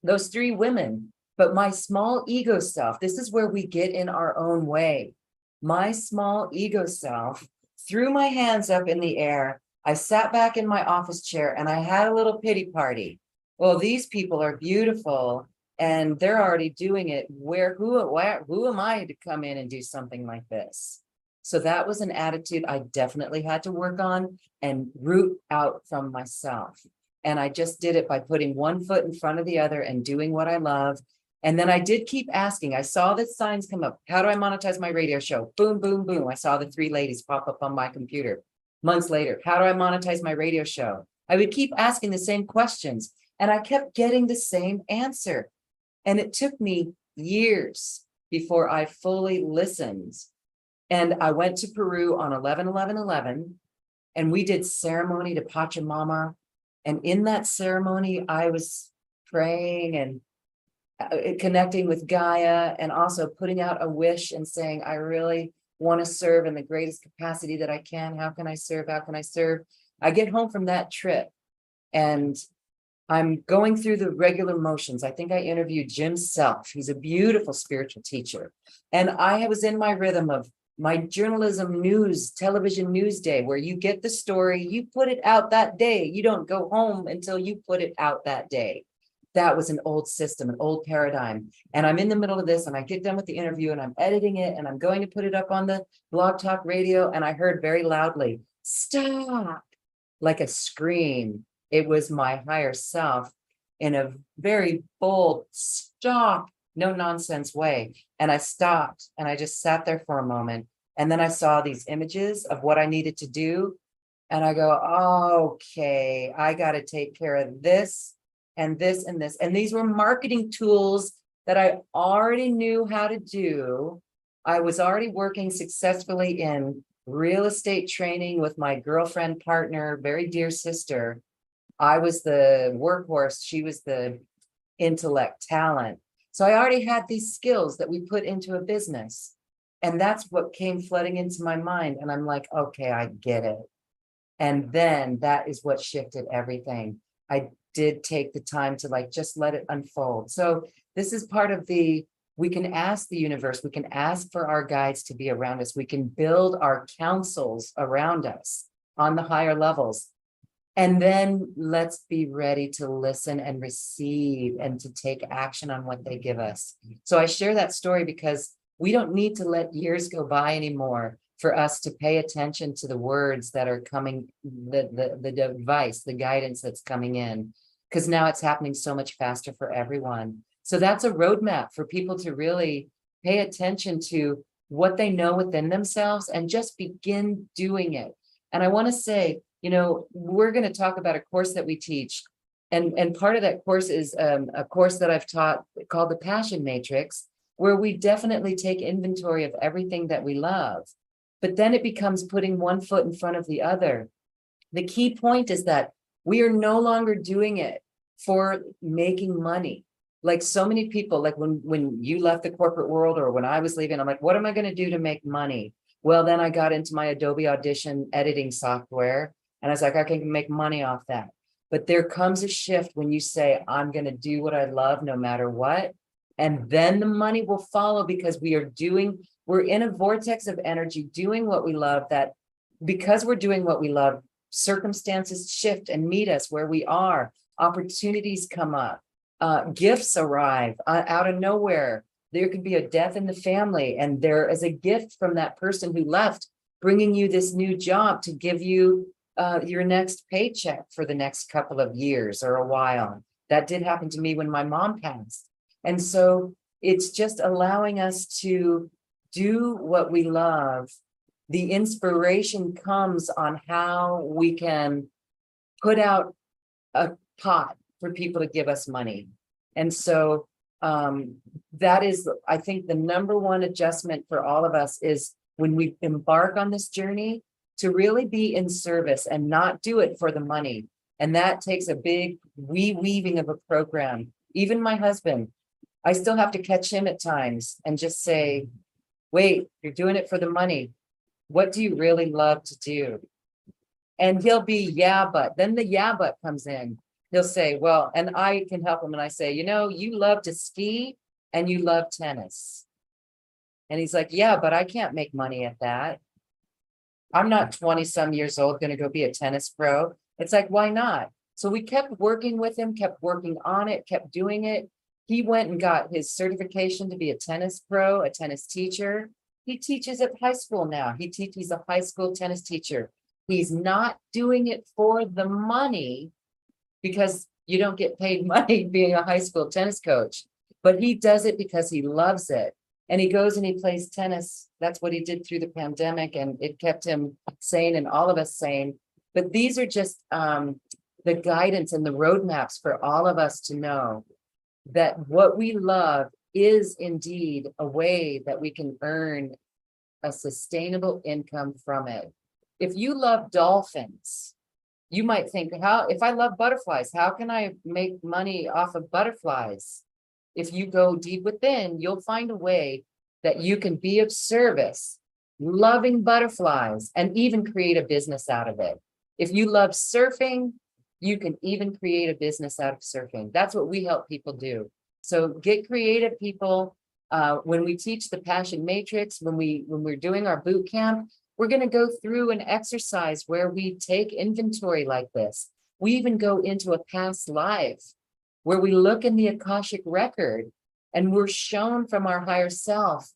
those 3 women, but my small ego self, this is where we get in our own way. My small ego self threw my hands up in the air. I sat back in my office chair and I had a little pity party. Well, these people are beautiful and they're already doing it. Who am I to come in and do something like this? So that was an attitude I definitely had to work on and root out from myself. And I just did it by putting one foot in front of the other and doing what I love. And then I did keep asking. I saw the signs come up. How do I monetize my radio show? Boom, boom, boom. I saw the 3 ladies pop up on my computer. Months later, how do I monetize my radio show? I would keep asking the same questions and I kept getting the same answer. And it took me years before I fully listened. And I went to Peru on 11/11/11, and we did ceremony to Pachamama. And in that ceremony, I was praying and connecting with Gaia, and also putting out a wish and saying, I really want to serve in the greatest capacity that I can. How can I serve? How can I serve? I get home from that trip and I'm going through the regular motions. I think I interviewed Jim Self. He's a beautiful spiritual teacher. And I was in my rhythm of my journalism news, television news day, where you get the story, you put it out that day. You don't go home until you put it out that day. That was an old system, an old paradigm. And I'm in the middle of this and I get done with the interview and I'm editing it and I'm going to put it up on the Blog Talk Radio. And I heard very loudly, stop, like a scream. It was my higher self in a very bold, stop, no nonsense way. And I stopped and I just sat there for a moment. And then I saw these images of what I needed to do. And I go, okay, I got to take care of this and this and this. And these were marketing tools that I already knew how to do. I was already working successfully in real estate training with my girlfriend, partner, very dear sister. I was the workhorse. She was the intellect, talent. So I already had these skills that we put into a business. And that's what came flooding into my mind. And I'm like, okay, I get it. And then that is what shifted everything. I did take the time to like, just let it unfold. So this is part of we can ask the universe, we can ask for our guides to be around us. We can build our councils around us on the higher levels. And then let's be ready to listen and receive and to take action on what they give us. So I share that story because we don't need to let years go by anymore for us to pay attention to the words that are coming, the advice, the guidance that's coming in, because now it's happening so much faster for everyone. So that's a roadmap for people to really pay attention to what they know within themselves and just begin doing it. And I want to say, you know, we're going to talk about a course that we teach. And part of that course is a course that I've taught called the Passion Matrix, where we definitely take inventory of everything that we love. But then it becomes putting one foot in front of the other. The key point is that we are no longer doing it for making money. Like so many people, like when you left the corporate world or when I was leaving, I'm like, what am I going to do to make money? Well, then I got into my Adobe Audition editing software. And I was like, I can make money off that. But there comes a shift when you say, I'm going to do what I love no matter what. And then the money will follow because we're in a vortex of energy doing what we love, that because we're doing what we love, circumstances shift and meet us where we are. Opportunities come up, gifts arrive out of nowhere. There could be a death in the family and there is a gift from that person who left, bringing you this new job to give you your next paycheck for the next couple of years or a while. That did happen to me when my mom passed. And so it's just allowing us to do what we love. The inspiration comes on how we can put out a pot for people to give us money. And so that is, I think, the number one adjustment for all of us is when we embark on this journey to really be in service and not do it for the money. And that takes a big weaving of a program. Even my husband, I still have to catch him at times and just say, wait, you're doing it for the money. What do you really love to do? And he'll be, yeah, but then the yeah, but comes in. He'll say, well, and I can help him. And I say, you know, you love to ski and you love tennis. And he's like, yeah, but I can't make money at that. I'm not 20 some years old, going to go be a tennis pro. It's like, why not? So we kept working with him, kept working on it, kept doing it. He went and got his certification to be a tennis pro, a tennis teacher. He teaches at high school now. He's a high school tennis teacher. He's not doing it for the money because you don't get paid money being a high school tennis coach, but he does it because he loves it. And he goes and he plays tennis. That's what he did through the pandemic, and it kept him sane and all of us sane. But these are just the guidance and the roadmaps for all of us to know that what we love is indeed a way that we can earn a sustainable income from it. If you love dolphins, you might think, if I love butterflies, how can I make money off of butterflies? If you go deep within, you'll find a way that you can be of service, loving butterflies, and even create a business out of it. If you love surfing, you can even create a business out of surfing. That's what we help people do. So get creative, people. When we teach the Passion Matrix, when we're doing our boot camp, we're going to go through an exercise where we take inventory like this. We even go into a past life where we look in the Akashic record and we're shown from our higher self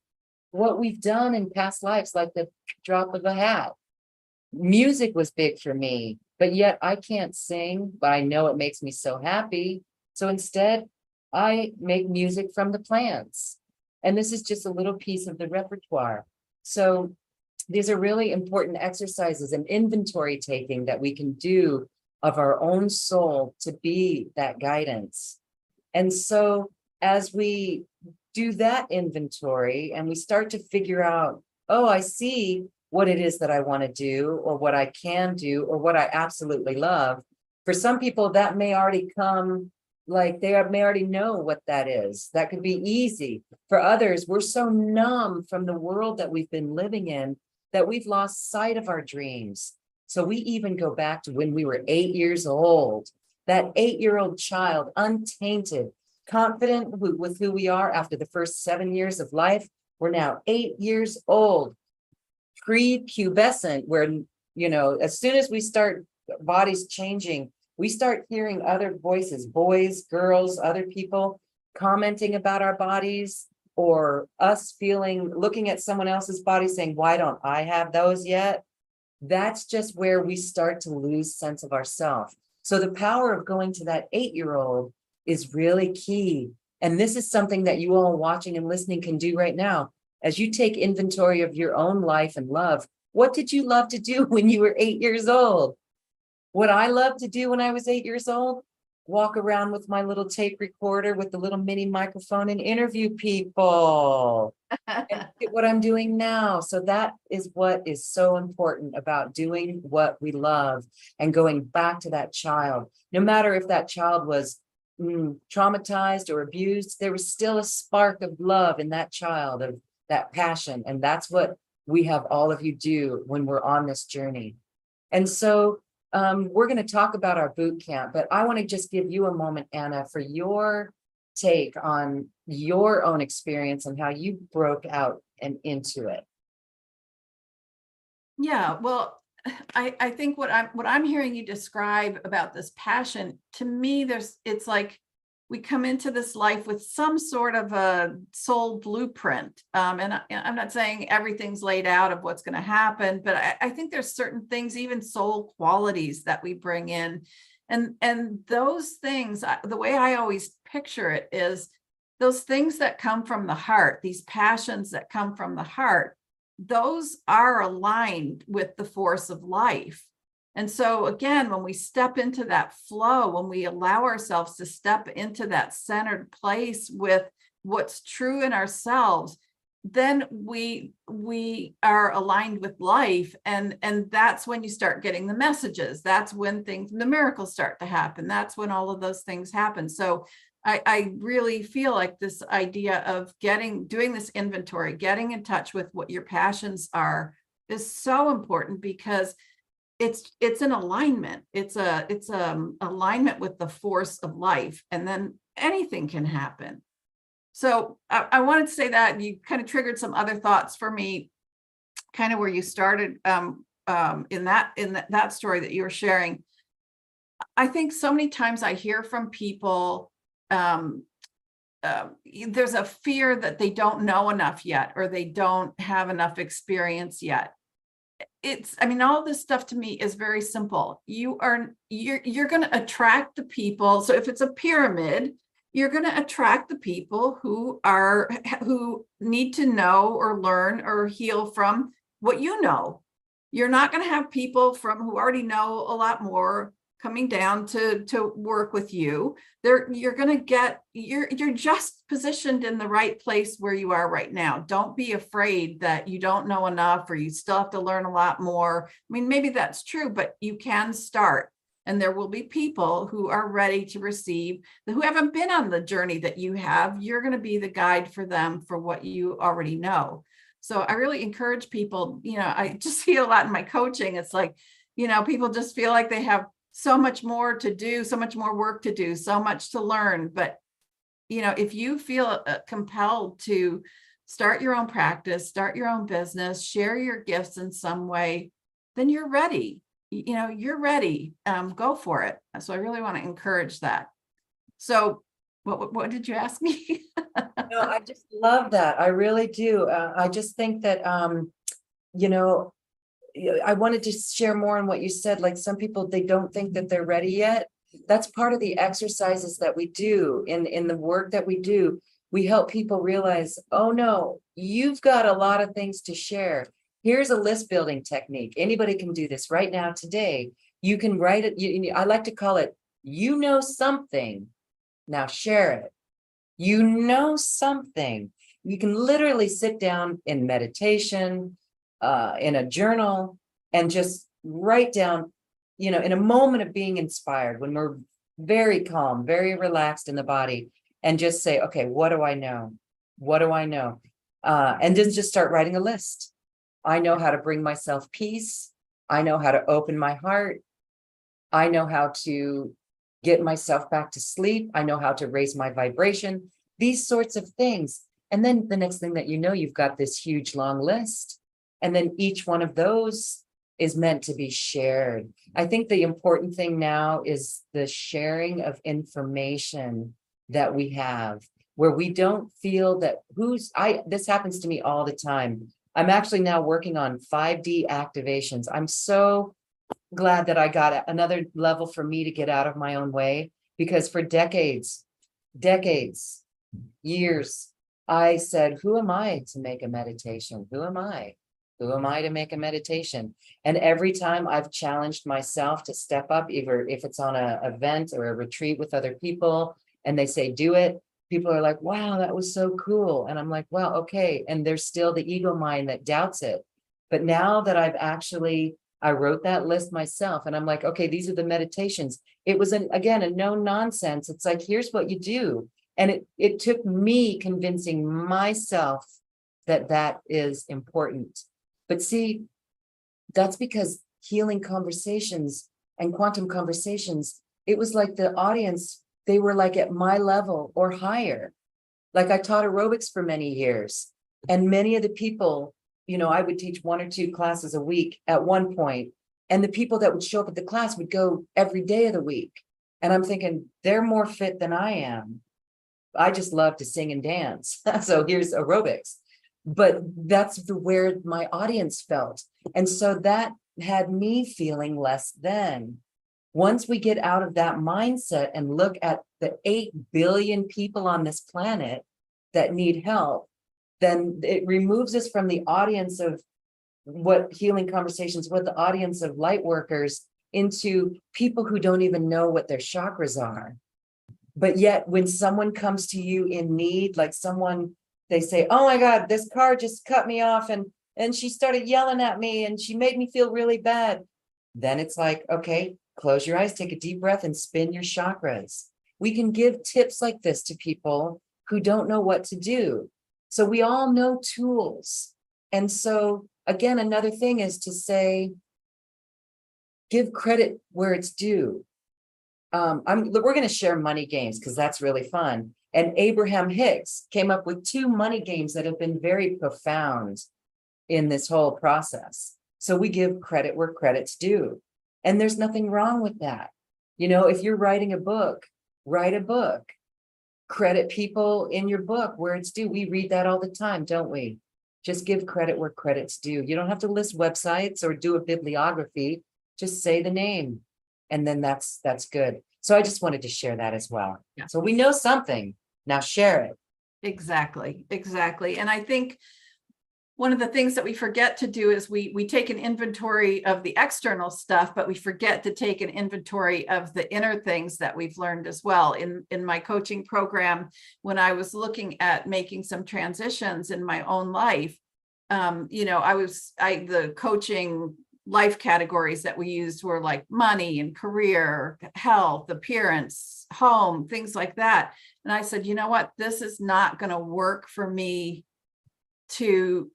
what we've done in past lives, like the drop of a hat. Music was big for me, but yet I can't sing, but I know it makes me so happy. So instead, I make music from the plants. And this is just a little piece of the repertoire. So these are really important exercises and inventory taking that we can do of our own soul to be that guidance. And so as we do that inventory and we start to figure out, oh, I see what it is that I want to do, or what I can do, or what I absolutely love. For some people, that may already come, like they may already know what that is. That could be easy. For others, we're so numb from the world that we've been living in that we've lost sight of our dreams. So we even go back to when we were 8 years old, that 8-year-old child, untainted, confident with who we are after the first 7 years of life. We're now 8 years old, pre-pubescent, where, as soon as we start bodies changing, we start hearing other voices, boys, girls, other people commenting about our bodies, or us looking at someone else's body saying, why don't I have those yet? That's just where we start to lose sense of ourselves. So the power of going to that 8-year-old is really key. And this is something that you all watching and listening can do right now. As you take inventory of your own life and love, what did you love to do when you were 8 years old? What I loved to do when I was 8 years old, walk around with my little tape recorder with the little mini microphone and interview people. And what I'm doing now. So that is what is so important about doing what we love and going back to that child. No matter if that child was traumatized or abused, there was still a spark of love in that child, of that passion. And that's what we have all of you do when we're on this journey. And so we're going to talk about our boot camp, but I want to just give you a moment, Anna, for your take on your own experience and how you broke out and into it. Yeah, well, I think what I'm hearing you describe about this passion, to me, it's like we come into this life with some sort of a soul blueprint. And I'm not saying everything's laid out of what's going to happen, but I think there's certain things, even soul qualities that we bring in. And those things, the way I always picture it is those things that come from the heart, these passions that come from the heart, those are aligned with the force of life. And so again, when we step into that flow, when we allow ourselves to step into that centered place with what's true in ourselves, then we are aligned with life. And that's when you start getting the messages. That's when the miracles start to happen. That's when all of those things happen. So I really feel like this idea of doing this inventory, getting in touch with what your passions are, is so important, because it's an alignment. It's alignment with the force of life, and then anything can happen. So I wanted to say that you kind of triggered some other thoughts for me, kind of where you started in that story that you were sharing. I think so many times I hear from people, there's a fear that they don't know enough yet, or they don't have enough experience yet. I mean, all this stuff to me is very simple. You're going to attract the people. So if it's a pyramid, you're going to attract the people who need to know or learn or heal from what you know. You're not going to have people who already know a lot more coming down to work with you. You're just positioned in the right place where you are right now. Don't be afraid that you don't know enough or you still have to learn a lot more. I mean, maybe that's true, but you can start. And there will be people who are ready to receive, who haven't been on the journey that you have. You're going to be the guide for them for what you already know. So I really encourage people, I just see a lot in my coaching. It's like, people just feel like they have so much more to do, so much more work to do, so much to learn. But, if you feel compelled to start your own practice, start your own business, share your gifts in some way, then you're ready. You're ready. Go for it. So I really want to encourage that. So what did you ask me? No, I just love that. I really do. I just think that, I wanted to share more on what you said. Like some people, they don't think that they're ready yet. That's part of the exercises that we do in the work that we do. We help people realize, oh no, you've got a lot of things to share. Here's a list building technique. Anybody can do this right now today. You can write it. I like to call it, something. Now share it. Something. You can literally sit down in meditation, in a journal, and just write down, in a moment of being inspired, when we're very calm, very relaxed in the body, and just say, okay, what do I know? What do I know? And then just start writing a list. I know how to bring myself peace. I know how to open my heart. I know how to get myself back to sleep. I know how to raise my vibration, these sorts of things. And then the next thing that you've got this huge long list. And then each one of those is meant to be shared. I think the important thing now is the sharing of information that we have, where we don't feel that this happens to me all the time. I'm actually now working on 5D activations. I'm so glad that I got another level for me to get out of my own way, because for decades, years, I said, who am I to make a meditation? Who am I? Who am I to make a meditation? And every time I've challenged myself to step up, either if it's on an event or a retreat with other people, and they say, do it, people are like, wow, that was so cool. And I'm like, well, okay. And there's still the ego mind that doubts it. But now that I wrote that list myself, and I'm like, okay, these are the meditations. It was again, a no nonsense. It's like, here's what you do. And it took me convincing myself that is important. But see, that's because healing conversations and quantum conversations, it was like the audience, they were like at my level or higher. Like I taught aerobics for many years, and many of the people, I would teach 1 or 2 classes a week at one point, and the people that would show up at the class would go every day of the week. And I'm thinking, they're more fit than I am. I just love to sing and dance. So here's aerobics. But that's where my audience felt. And so that had me feeling less than. Once we get out of that mindset and look at the 8 billion people on this planet that need help, then it removes us from the audience of what healing conversations, what the audience of light workers, into people who don't even know what their chakras are. But yet when someone comes to you in need, like they say, oh my God, this car just cut me off and she started yelling at me and she made me feel really bad. Then it's like, okay, close your eyes, take a deep breath and spin your chakras. We can give tips like this to people who don't know what to do. So we all know tools. And so again, another thing is to say, give credit where it's due. We're going to share money games because that's really fun. And Abraham Hicks came up with 2 money games that have been very profound in this whole process. So we give credit where credit's due. And there's nothing wrong with that. If you're writing a book, write a book. Credit people in your book where it's due. We read that all the time, don't we? Just give credit where credit's due. You don't have to list websites or do a bibliography. Just say the name. And then that's good. So I just wanted to share that as well. Yeah. So we know something. Now share it. Exactly. And I think one of the things that we forget to do is we take an inventory of the external stuff, but we forget to take an inventory of the inner things that we've learned as well. In my coaching program, when I was looking at making some transitions in my own life, the coaching life categories that we used were like money and career, health, appearance, home, things like that. And I said, you know what, this is not going to work for me to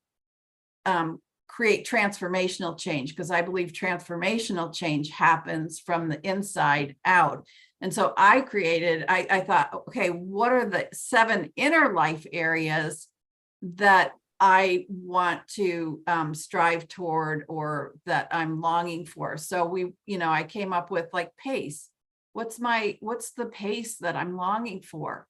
create transformational change, because I believe transformational change happens from the inside out. And so I thought, okay, what are the 7 inner life areas that I want to strive toward, or that I'm longing for? So I came up with like pace. What's the pace that I'm longing for?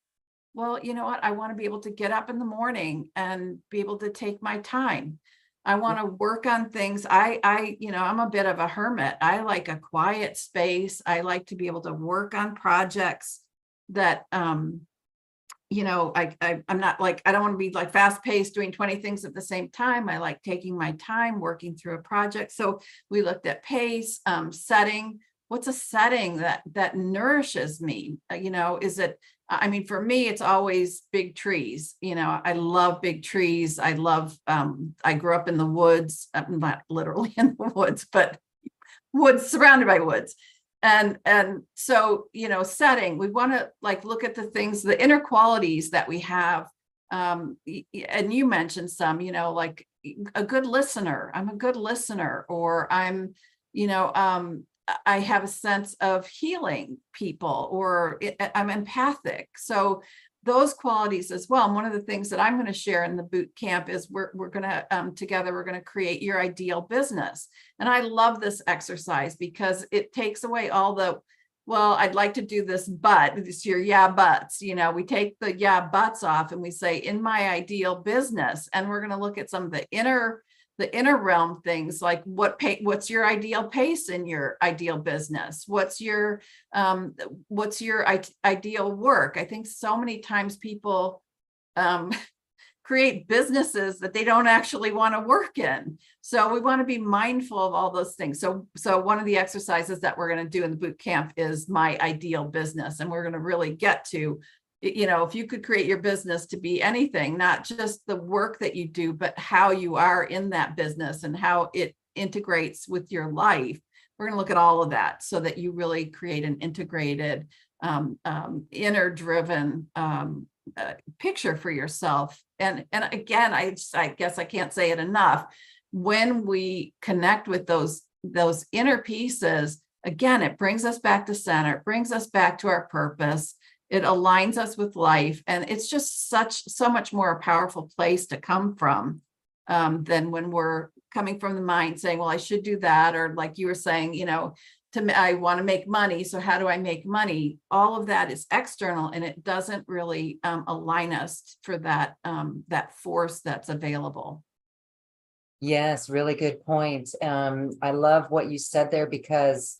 Well, you know what? I want to be able to get up in the morning and be able to take my time. I want to work on things. I'm a bit of a hermit. I like a quiet space. I like to be able to work on projects that, I'm not like, I don't want to be like fast paced doing 20 things at the same time. I like taking my time working through a project. So we looked at pace, setting. What's a setting that nourishes me? Is it, for me, it's always big trees. I love big trees. I grew up in the woods, not literally in the woods, but woods, surrounded by woods. And so, setting, we want to like look at the things, the inner qualities that we have. And you mentioned some, like a good listener. I'm a good listener, or I have a sense of healing people, or I'm empathic. So those qualities as well. And one of the things that I'm going to share in the boot camp is we're going to together, we're going to create your ideal business. And I love this exercise because it takes away all the, well, I'd like to do this, but it's your yeah, buts, we take the yeah, buts off and we say, in my ideal business. And we're going to look at some of the inner realm things, like what's your ideal pace in your ideal business? What's your ideal work? I think so many times people create businesses that they don't actually want to work in. So we want to be mindful of all those things. So one of the exercises that we're going to do in the boot camp is my ideal business. And we're going to really get to, if you could create your business to be anything, not just the work that you do, but how you are in that business and how it integrates with your life. We're going to look at all of that so that you really create an integrated, inner driven picture for yourself. And again, I guess I can't say it enough. When we connect with those inner pieces, again, it brings us back to center, it brings us back to our purpose. It aligns us with life. And it's just so much more a powerful place to come from than when we're coming from the mind saying, well, I should do that. Or like you were saying, I want to make money. So how do I make money? All of that is external, and it doesn't really align us for that force that's available. Yes, really good point. I love what you said there, because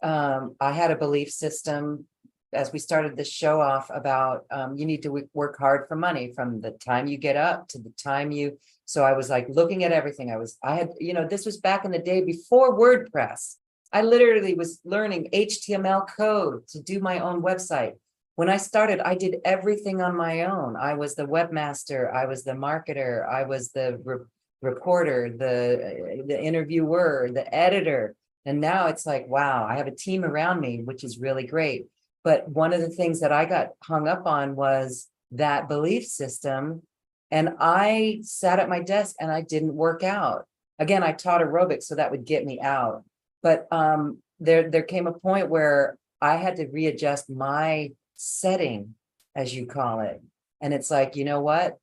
I had a belief system as we started this show off about you need to work hard for money from the time you get up to the time so I was like looking at everything. This was back in the day before WordPress. I literally was learning HTML code to do my own website. When I started, I did everything on my own. I was the webmaster, I was the marketer, I was the reporter, the interviewer, the editor. And now it's like, wow, I have a team around me, which is really great. But one of the things that I got hung up on was that belief system. And I sat at my desk and I didn't work out. Again, I taught aerobics, so that would get me out. But there came a point where I had to readjust my setting, as you call it. And it's like, you know what?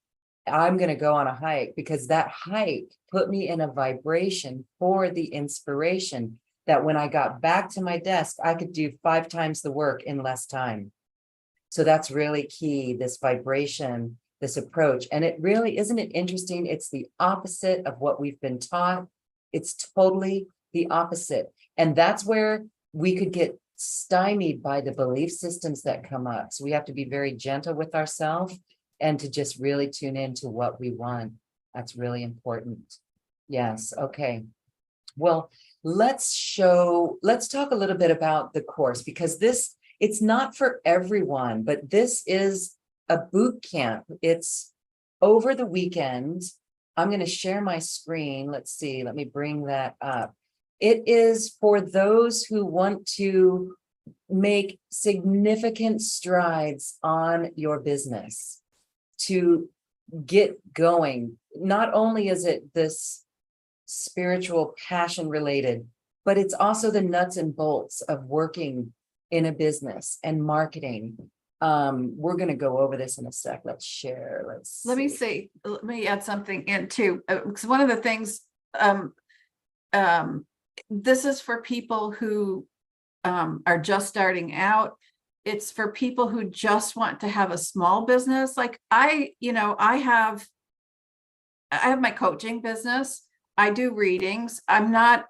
I'm going to go on a hike, because that hike put me in a vibration for the inspiration that when I got back to my desk, I could do 5 times the work in less time. So that's really key, this vibration. this approach. And it really, isn't it interesting? It's the opposite of what we've been taught. It's totally the opposite. And that's where we could get stymied by the belief systems that come up. So we have to be very gentle with ourselves and to just really tune into what we want. That's really important. Yes. Okay. Well, let's talk a little bit about the course, because it's not for everyone, but this is a boot camp. It's over the weekend. I'm going to share my screen. Let's see. Let me bring that up. It is for those who want to make significant strides on your business, to get going. Not only is it this spiritual passion related, but it's also the nuts and bolts of working in a business and marketing. We're going to go over this in a sec. Let's share. Let me add something in too. Because one of the things, this is for people who are just starting out. It's for people who just want to have a small business. Like I have my coaching business. I do readings. I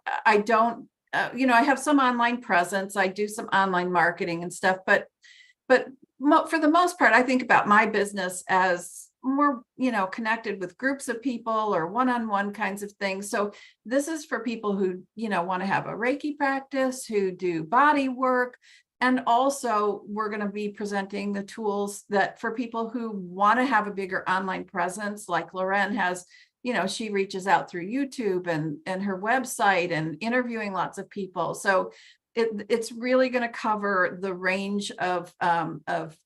have some online presence. I do some online marketing and stuff, but for the most part, I think about my business as more, connected with groups of people or one-on-one kinds of things. So this is for people who, want to have a Reiki practice, who do body work. And also we're going to be presenting the tools that for people who want to have a bigger online presence, like Loren has. She reaches out through YouTube and her website and interviewing lots of people. So it's really going to cover the range of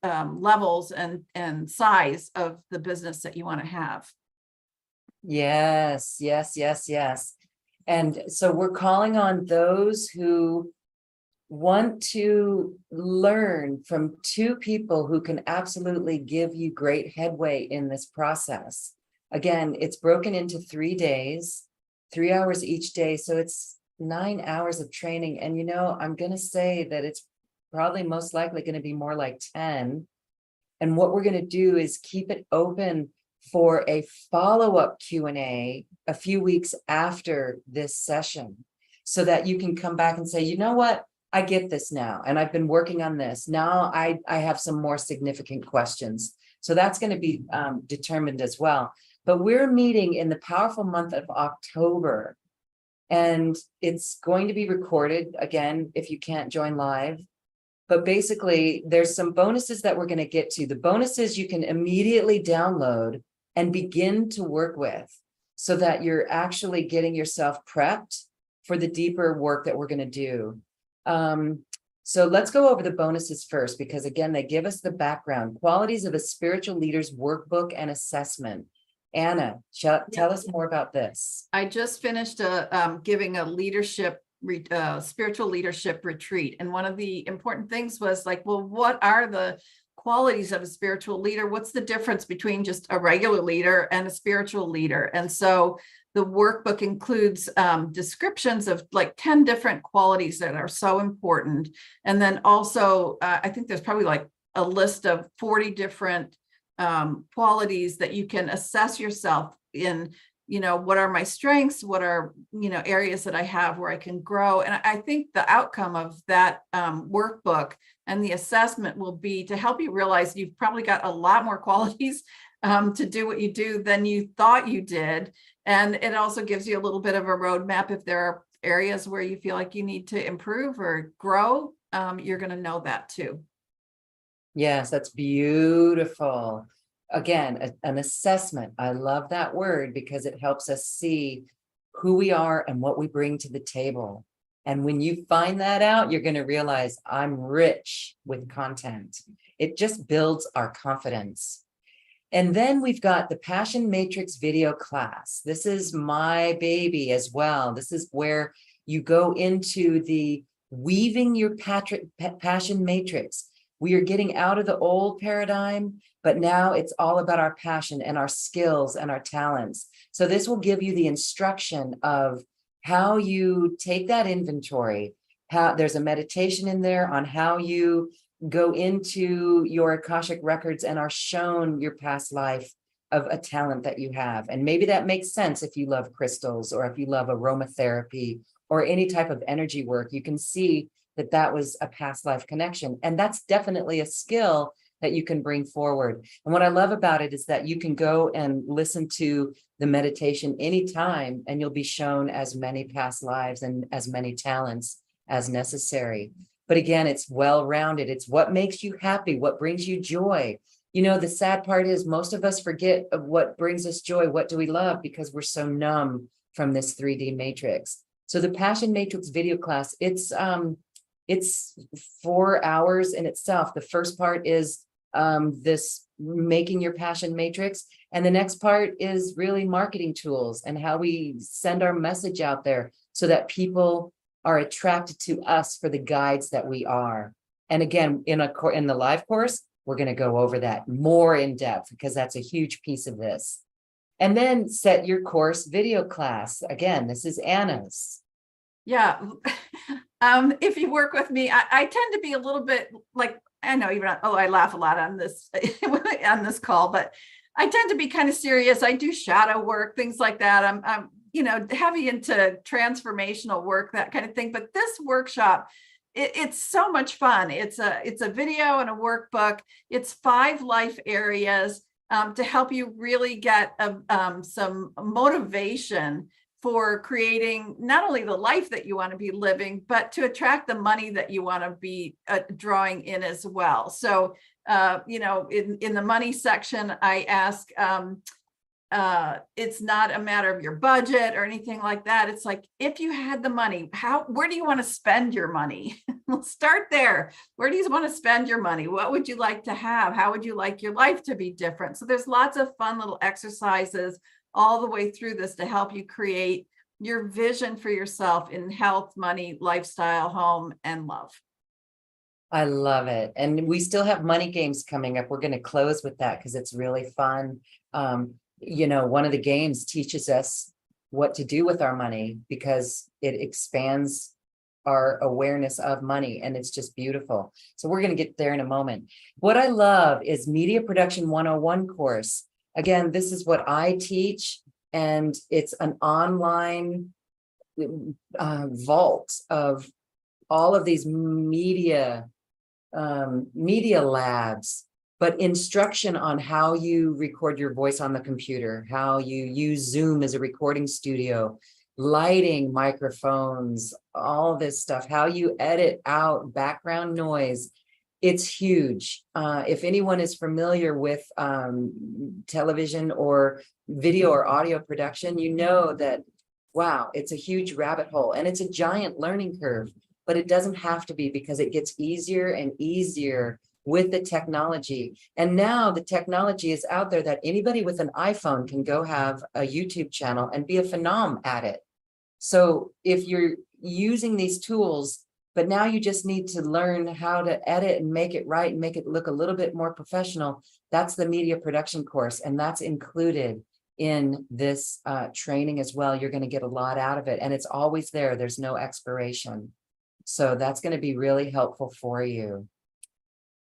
levels and size of the business that you want to have. Yes. And so we're calling on those who want to learn from two people who can absolutely give you great headway in this process. Again, it's broken into 3 days, 3 hours each day. So it's 9 hours of training. And, I'm going to say that it's probably most likely going to be more like 10. And what we're going to do is keep it open for a follow-up Q&A a few weeks after this session, so that you can come back and say, you know what, I get this now. And I've been working on this. Now I have some more significant questions. So that's going to be determined as well. But we're meeting in the powerful month of October, and it's going to be recorded again if you can't join live. But basically, there's some bonuses that we're going to get to. The bonuses you can immediately download and begin to work with, so that you're actually getting yourself prepped for the deeper work that we're going to do. So let's go over the bonuses first, because again, they give us the background. Qualities of a spiritual leader's workbook and assessment. Anna, tell us more about this. I just finished giving a spiritual leadership retreat. And one of the important things was like, well, what are the qualities of a spiritual leader? What's the difference between just a regular leader and a spiritual leader? And so the workbook includes descriptions of like 10 different qualities that are so important. And then also, I think there's probably like a list of 40 different qualities that you can assess yourself in. What are my strengths? What are, areas that I have where I can grow? And I think the outcome of that workbook and the assessment will be to help you realize you've probably got a lot more qualities to do what you do than you thought you did. And it also gives you a little bit of a roadmap. If there are areas where you feel like you need to improve or grow, you're going to know that too. Yes, that's beautiful. Again, an assessment. I love that word because it helps us see who we are and what we bring to the table. And when you find that out, you're going to realize I'm rich with content. It just builds our confidence. And then we've got the Passion Matrix video class. This is my baby as well. This is where you go into the weaving your passion matrix. We are getting out of the old paradigm, but now it's all about our passion and our skills and our talents. So this will give you the instruction of how you take that inventory. How there's a meditation in there on how you go into your Akashic records and are shown your past life of a talent that you have. And maybe that makes sense if you love crystals or if you love aromatherapy or any type of energy work. You can see that that was a past life connection. And that's definitely a skill that you can bring forward. And what I love about it is that you can go and listen to the meditation anytime, and you'll be shown as many past lives and as many talents as necessary. But again, it's well-rounded. It's what makes you happy, what brings you joy. You know, the sad part is most of us forget of what brings us joy. What do we love? Because we're so numb from this 3D matrix. So the Passion Matrix video class, it's 4 hours in itself. The first part is this making your passion matrix. And the next part is really marketing tools and how we send our message out there so that people are attracted to us for the guides that we are. And again, in the live course, we're going to go over that more in depth because that's a huge piece of this. And then set your course video class. Again, this is Anna's. Yeah. If you work with me, I tend to be a little bit like, I know even, I laugh a lot on this, on this call, but I tend to be kind of serious. I do shadow work, things like that. I'm heavy into transformational work, that kind of thing. But this workshop, it's so much fun. It's a video and a workbook. It's 5 life areas to help you really get some motivation for creating not only the life that you want to be living, but to attract the money that you want to be drawing in as well. So, in the money section, I ask, it's not a matter of your budget or anything like that. It's like, if you had the money, where do you want to spend your money? We'll start there. Where do you want to spend your money? What would you like to have? How would you like your life to be different? So there's lots of fun little exercises all the way through this to help you create your vision for yourself in health, money, lifestyle, home, and love. I love it. And we still have money games coming up. We're going to close with that because it's really fun. One of the games teaches us what to do with our money because it expands our awareness of money, and it's just beautiful. So we're going to get there in a moment. What I love is Media Production 101 course. Again, this is what I teach, and it's an online vault of all of these media labs, but instruction on how you record your voice on the computer, how you use Zoom as a recording studio, lighting, microphones, all this stuff, how you edit out background noise. It's huge. If anyone is familiar with television or video or audio production, you know that, wow, it's a huge rabbit hole and it's a giant learning curve, but it doesn't have to be because it gets easier and easier with the technology. And now the technology is out there that anybody with an iPhone can go have a YouTube channel and be a phenom at it. So if you're using these tools, but now you just need to learn how to edit and make it right and make it look a little bit more professional. That's the media production course. And that's included in this training as well. You're going to get a lot out of it. And it's always there. There's no expiration. So that's going to be really helpful for you.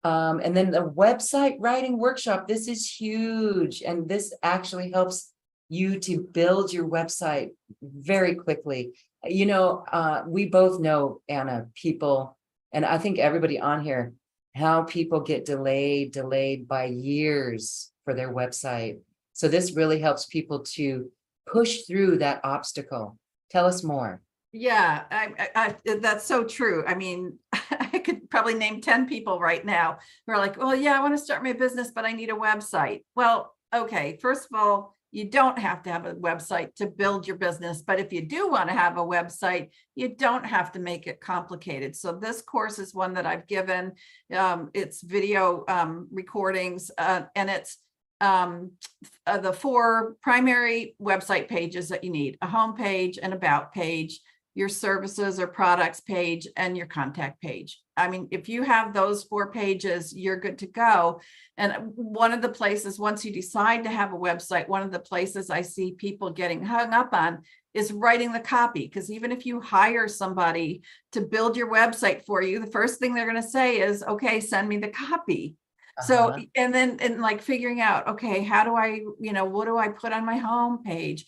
And then the website writing workshop, this is huge. And this actually helps you to build your website very quickly. We both know, Anna, people, and I think everybody on here, how people get delayed by years for their website. So this really helps people to push through that obstacle. Tell us more. Yeah, I that's so true. I mean, I could probably name 10 people right now who are like, well, yeah, I want to start my business, but I need a website. Well, okay, first of all, you don't have to have a website to build your business, but if you do want to have a website, you don't have to make it complicated. So this course is one that I've given. It's video recordings, and it's the 4 primary website pages that you need: a home page, an about page, your services or products page, and your contact page. I mean, if you have those 4 pages, you're good to go. And one of the places, once you decide to have a website, one of the places I see people getting hung up on is writing the copy. Because even if you hire somebody to build your website for you, the first thing they're going to say is, okay, send me the copy. So, Uh-huh. and like figuring out, okay, how do I, what do I put on my homepage?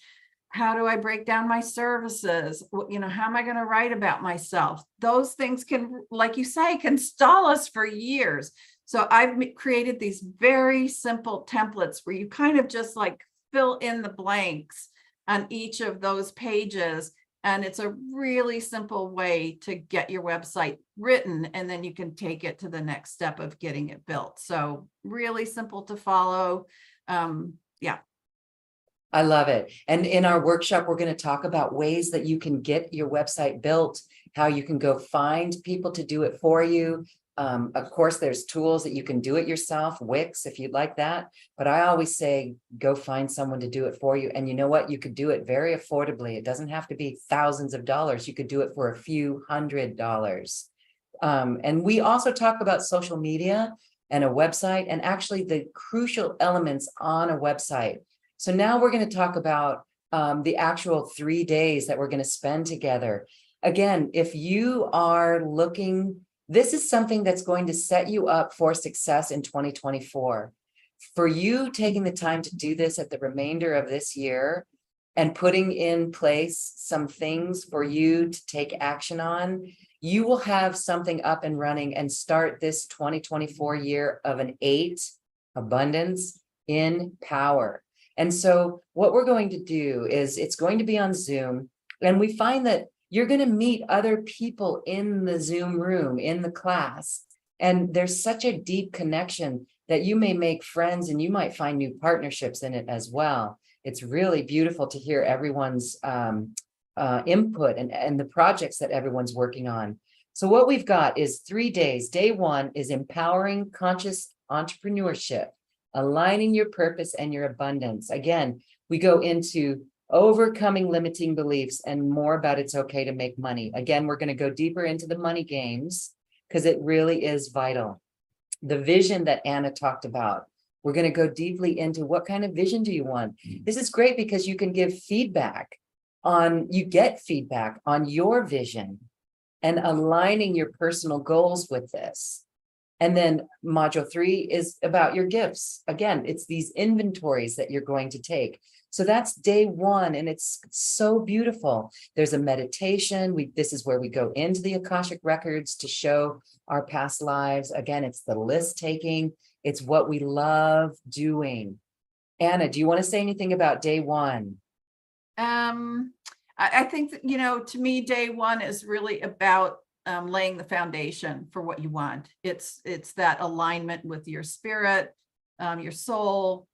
How do I break down my services? How am I going to write about myself? Those things can, like you say, can stall us for years. So I've created these very simple templates where you kind of just like fill in the blanks on each of those pages. And it's a really simple way to get your website written, and then you can take it to the next step of getting it built. So really simple to follow. Yeah. I love it. And in our workshop, we're going to talk about ways that you can get your website built, how you can go find people to do it for you. Of course, there's tools that you can do it yourself, Wix, if you'd like that. But I always say, go find someone to do it for you. And you know what? You could do it very affordably. It doesn't have to be thousands of dollars. You could do it for a few $100s. And we also talk about social media and a website, and actually the crucial elements on a website. So now we're going to talk about the actual 3 days that we're going to spend together. Again, if you are looking, this is something that's going to set you up for success in 2024. For you taking the time to do this at the remainder of this year and putting in place some things for you to take action on, you will have something up and running and start this 2024 year of an 8, abundance in power. And so what we're going to do is it's going to be on Zoom, and we find that you're going to meet other people in the Zoom room, in the class. And there's such a deep connection that you may make friends, and you might find new partnerships in it as well. It's really beautiful to hear everyone's input and the projects that everyone's working on. So what we've got is 3 days. Day 1 is empowering conscious entrepreneurship, aligning your purpose and your abundance. Again, we go into overcoming limiting beliefs and more about it's okay to make money. Again, we're going to go deeper into the money games because it really is vital. The vision that Anna talked about, we're going to go deeply into what kind of vision do you want? This is great because you can give feedback you get feedback on your vision and aligning your personal goals with this. And then module 3 is about your gifts. Again, it's these inventories that you're going to take. So that's day 1, and it's so beautiful. There's a meditation. This is where we go into the Akashic records to show our past lives. Again, it's the list taking. It's what we love doing. Anna, do you want to say anything about day 1? I think that, to me, day 1 is really about laying the foundation for what you want. It's that alignment with your spirit, your soul,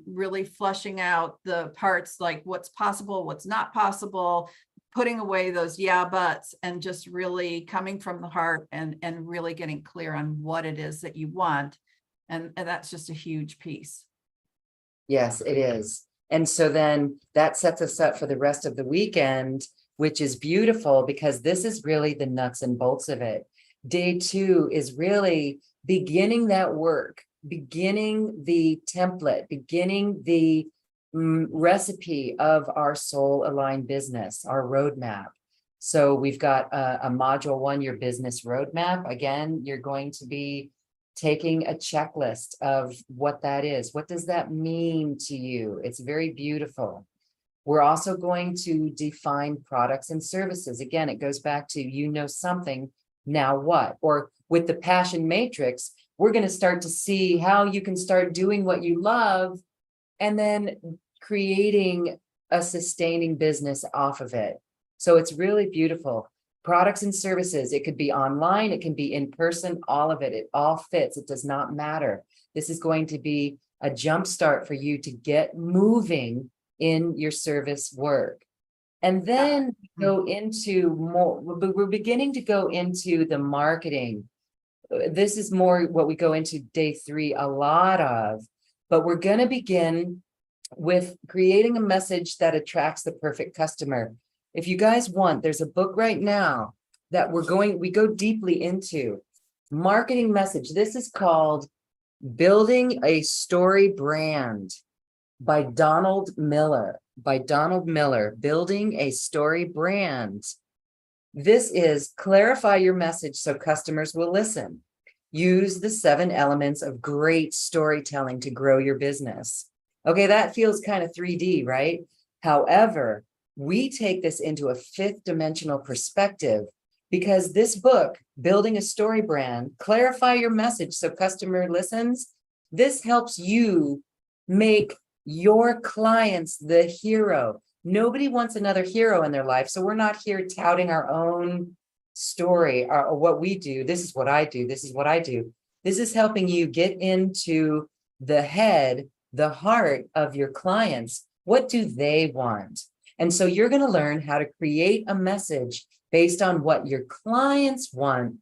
really flushing out the parts like what's possible, what's not possible, putting away those yeah buts, and just really coming from the heart and really getting clear on what it is that you want. And that's just a huge piece. Yes, it is. And so then that sets us up for the rest of the weekend, which is beautiful because this is really the nuts and bolts of it. Day 2 is really beginning that work, beginning the template, beginning the recipe of our soul aligned business, our roadmap. So we've got a module 1, your business roadmap. Again, you're going to be taking a checklist of what that is. What does that mean to you? It's very beautiful. We're also going to define products and services. Again, it goes back to, something, now what? Or with the passion matrix, we're going to start to see how you can start doing what you love and then creating a sustaining business off of it. So it's really beautiful. Products and services, it could be online, it can be in person, all of it. It all fits. It does not matter. This is going to be a jump start for you to get moving in your service work. And then go into more, we're beginning to go into the marketing. This is more what we go into day 3, a lot of, but we're going to begin with creating a message that attracts the perfect customer. If you guys want, there's a book right now that we go deeply into marketing message. This is called Building a Story Brand by Donald Miller. by Donald Miller, Building a Story Brand. This is clarify your message so customers will listen. Use the 7 elements of great storytelling to grow your business. Okay, that feels kind of 3D, right? However, we take this into a 5th dimensional perspective because this book, Building a Story Brand, clarify your message so customer listens. This helps you make your clients the hero. Nobody wants another hero in their life. So we're not here touting our own story or what we do. This is what I do. This is what I do. This is helping you get into the head, the heart of your clients. What do they want? And so you're going to learn how to create a message based on what your clients want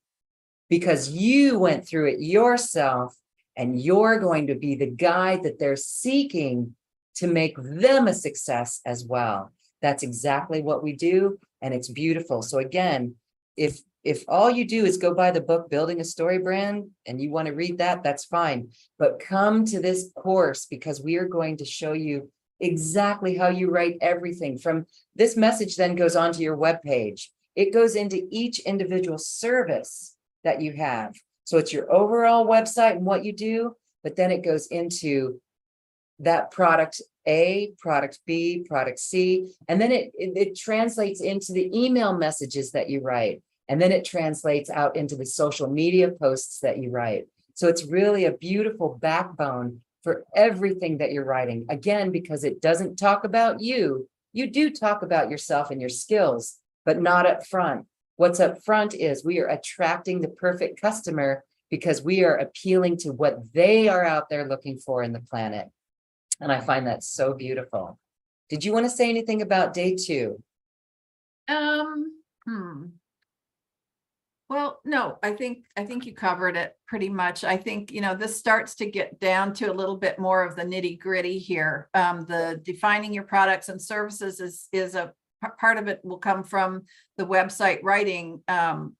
because you went through it yourself and you're going to be the guide that they're seeking to make them a success as well. That's exactly what we do. And it's beautiful. So again, if all you do is go buy the book, Building a Story Brand, and you want to read that, that's fine. But come to this course because we are going to show you exactly how you write everything from this message then goes onto your webpage. It goes into each individual service that you have. So it's your overall website and what you do, but then it goes into that product A, product B, product C, and then it translates into the email messages that you write. And then it translates out into the social media posts that you write. So it's really a beautiful backbone for everything that you're writing. Again, because it doesn't talk about you. You do talk about yourself and your skills, but not up front. What's up front is we are attracting the perfect customer because we are appealing to what they are out there looking for in the planet. And I find that so beautiful. Did you want to say anything about day 2? Well, no, I think you covered it pretty much. I think, this starts to get down to a little bit more of the nitty gritty here. The defining your products and services is a part of it will come from the website writing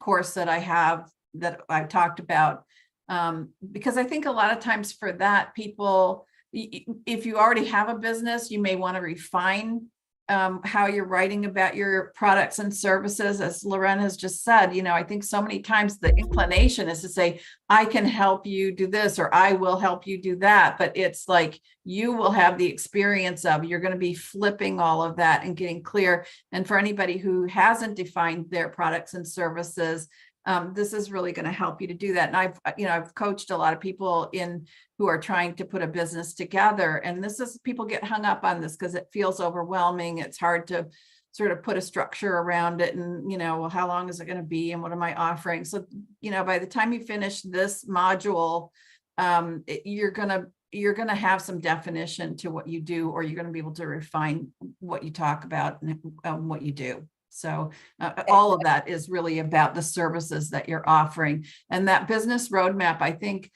course that I have that I've talked about. Because I think a lot of times for that, people, if you already have a business, you may want to refine how you're writing about your products and services. As Loren has just said, I think so many times the inclination is to say, I can help you do this, or I will help you do that. But it's like, you will have the experience of, you're going to be flipping all of that and getting clear. And for anybody who hasn't defined their products and services, this is really going to help you to do that. And I've coached a lot of people who are trying to put a business together. And people get hung up on this because it feels overwhelming. It's hard to sort of put a structure around it and, well, how long is it going to be? And what am I offering? So, by the time you finish this module, you're going to have some definition to what you do, or you're going to be able to refine what you talk about and what you do. So all of that is really about the services that you're offering. And that business roadmap, I think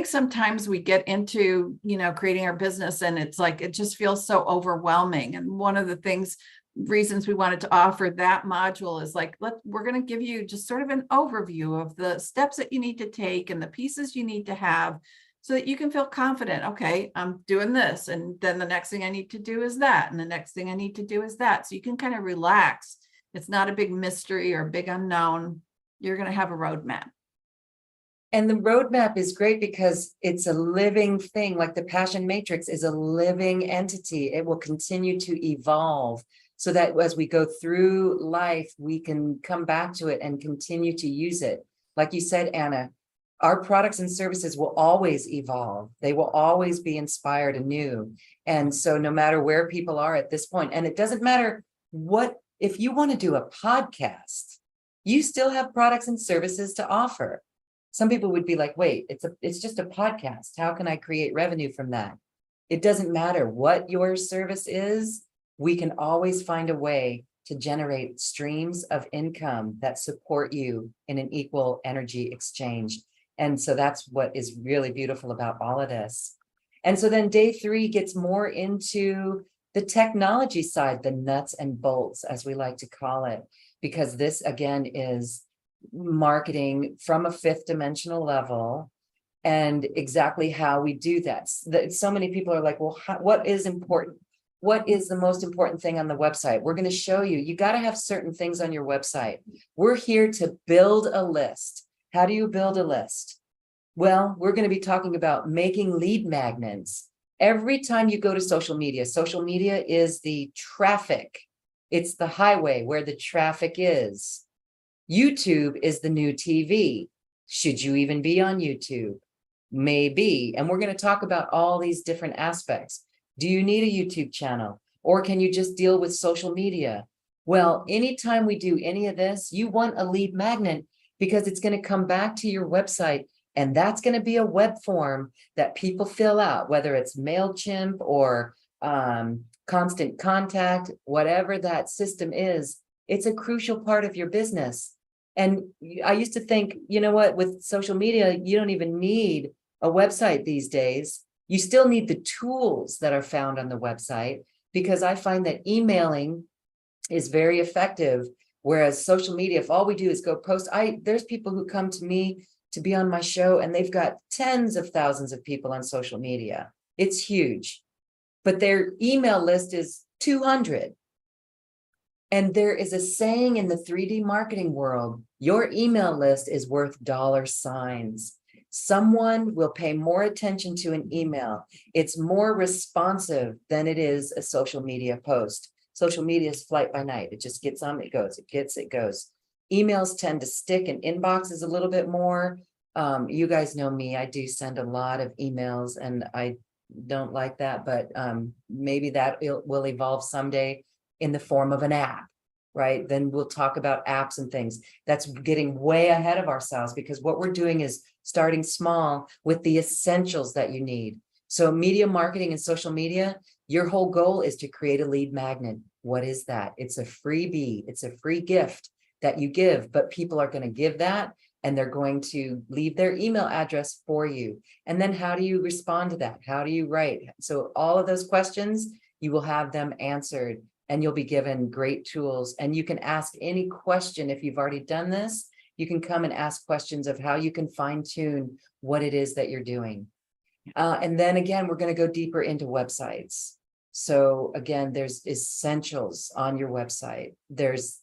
sometimes we get into, creating our business and it's like, it just feels so overwhelming. And one of the reasons we wanted to offer that module is like, we're going to give you just sort of an overview of the steps that you need to take and the pieces you need to have, so that you can feel confident. Okay, I'm doing this. And then the next thing I need to do is that. And the next thing I need to do is that. So you can kind of relax. It's not a big mystery or a big unknown. You're going to have a roadmap. And the roadmap is great because it's a living thing. Like the Passion Matrix is a living entity. It will continue to evolve so that as we go through life, we can come back to it and continue to use it. Like you said, Anna, our products and services will always evolve. They will always be inspired anew. And so no matter where people are at this point, and it doesn't matter if you want to do a podcast, you still have products and services to offer. Some people would be like, wait, it's just a podcast. How can I create revenue from that? It doesn't matter what your service is. We can always find a way to generate streams of income that support you in an equal energy exchange. And so that's what is really beautiful about all of this. And so then day 3 gets more into the technology side, the nuts and bolts, as we like to call it, because this again is marketing from a 5th dimensional level and exactly how we do that. So many people are like, well, what is important? what is the most important thing on the website. We're going to show you, you got to have certain things on your website. We're here to build a list. How do you build a list? Well, we're going to be talking about making lead magnets. Every time you go to social media is the traffic. It's the highway where the traffic is. YouTube is the new TV. Should you even be on YouTube? Maybe. And we're going to talk about all these different aspects. Do you need a YouTube channel, or can you just deal with social media? Well, anytime we do any of this, you want a lead magnet because it's going to come back to your website, and that's going to be a web form that people fill out, whether it's MailChimp or Constant Contact, whatever that system is. It's a crucial part of your business. And I used to think, you know what, with social media, you don't even need a website these days. You still need the tools that are found on the website, because I find that emailing is very effective. Whereas social media, if all we do is go post, there's people who come to me to be on my show and they've got tens of thousands of people on social media. It's huge, but their email list is 200. And there is a saying in the 3D marketing world, your email list is worth $. Someone will pay more attention to an email. It's more responsive than it is a social media post. Social media is flight by night. It just gets on, it goes, it goes. Emails tend to stick, and inboxes a little bit more. You guys know me, I do send a lot of emails and I don't like that, but maybe that will evolve someday in the form of an app, right? Then we'll talk about apps and things. That's getting way ahead of ourselves, because what we're doing is starting small with the essentials that you need. So media marketing and social media, your whole goal is to create a lead magnet. What is that? It's a freebie. It's a free gift that you give, but people are going to give that and they're going to leave their email address for you. And then how do you respond to that? How do you write? So all of those questions, you will have them answered, and you'll be given great tools. And you can ask any question. If you've already done this, you can come and ask questions of how you can fine tune what it is that you're doing. And then again, we're going to go deeper into websites. So again, there's essentials on your website. There's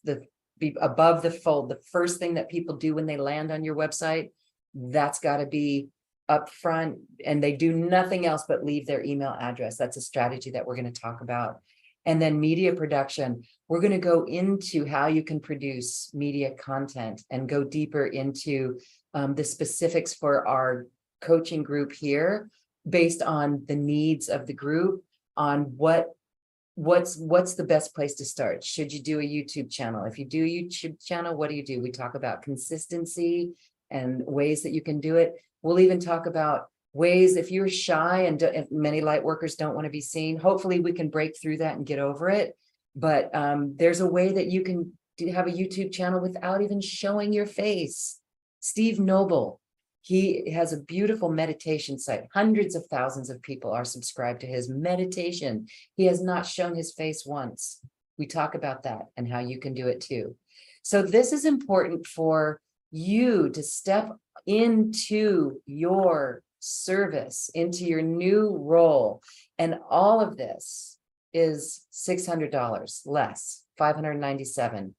above the fold, the first thing that people do when they land on your website, that's got to be up front, and they do nothing else but leave their email address. That's a strategy that we're going to talk about. And then media production, we're going to go into how you can produce media content and go deeper into the specifics for our coaching group here, based on the needs of the group, on what's the best place to start. Should you do a YouTube channel? If you do a YouTube channel, what do? We talk about consistency and ways that you can do it. We'll even talk about ways, if you're shy and if many light workers don't want to be seen, hopefully we can break through that and get over it. But there's a way that you can have a YouTube channel without even showing your face. Steve Noble, he has a beautiful meditation site. Hundreds of thousands of people are subscribed to his meditation. He has not shown his face once. We talk about that and how you can do it too. So this is important for you to step into your service, into your new role. And all of this is $600 less, $597.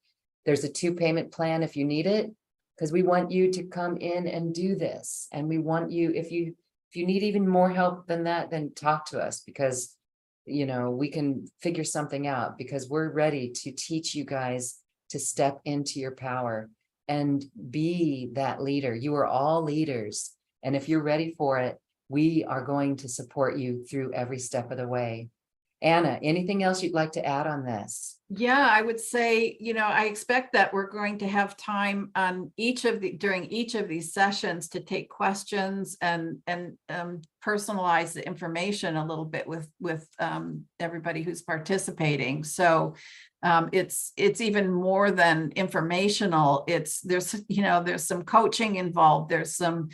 There's a 2-payment plan if you need it, because we want you to come in and do this. And we want you, if you need even more help than that, then talk to us, because we can figure something out, because we're ready to teach you guys to step into your power and be that leader. You are all leaders. And if you're ready for it, we are going to support you through every step of the way. Anna, anything else you'd like to add on this? Yeah, I would say, I expect that we're going to have time on during each of these sessions to take questions and personalize the information a little bit with everybody who's participating. So it's even more than informational. There's some coaching involved. There's some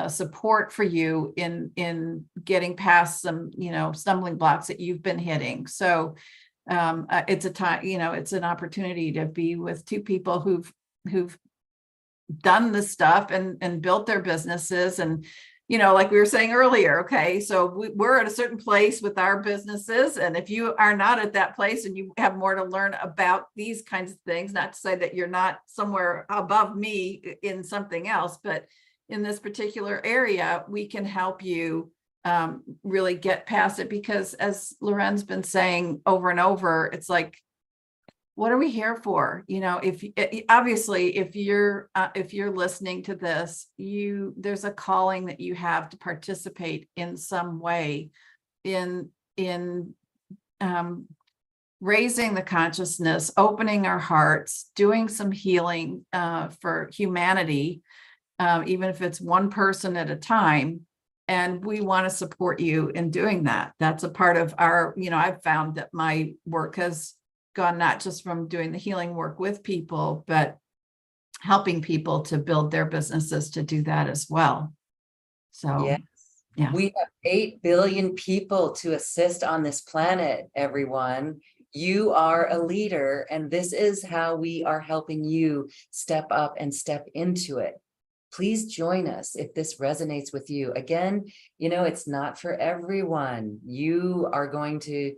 support for you in getting past some stumbling blocks that you've been hitting. So it's a time, it's an opportunity to be with two people who've done this stuff and built their businesses and like we were saying earlier, okay, so we're at a certain place with our businesses. And if you are not at that place and you have more to learn about these kinds of things, not to say that you're not somewhere above me in something else, but in this particular area, we can help you really get past it. Because as Loren's been saying over and over, it's like, what are we here for? If obviously, if you're listening to this, there's a calling that you have to participate in some way in raising the consciousness, opening our hearts, doing some healing for humanity, even if it's one person at a time. And we want to support you in doing that. That's a part of our, I've found that my work has gone not just from doing the healing work with people, but helping people to build their businesses to do that as well. So, Yes. yeah. We have 8 billion people to assist on this planet, everyone. You are a leader, and this is how we are helping you step up and step into it. Please join us if this resonates with you. Again, it's not for everyone. You are going to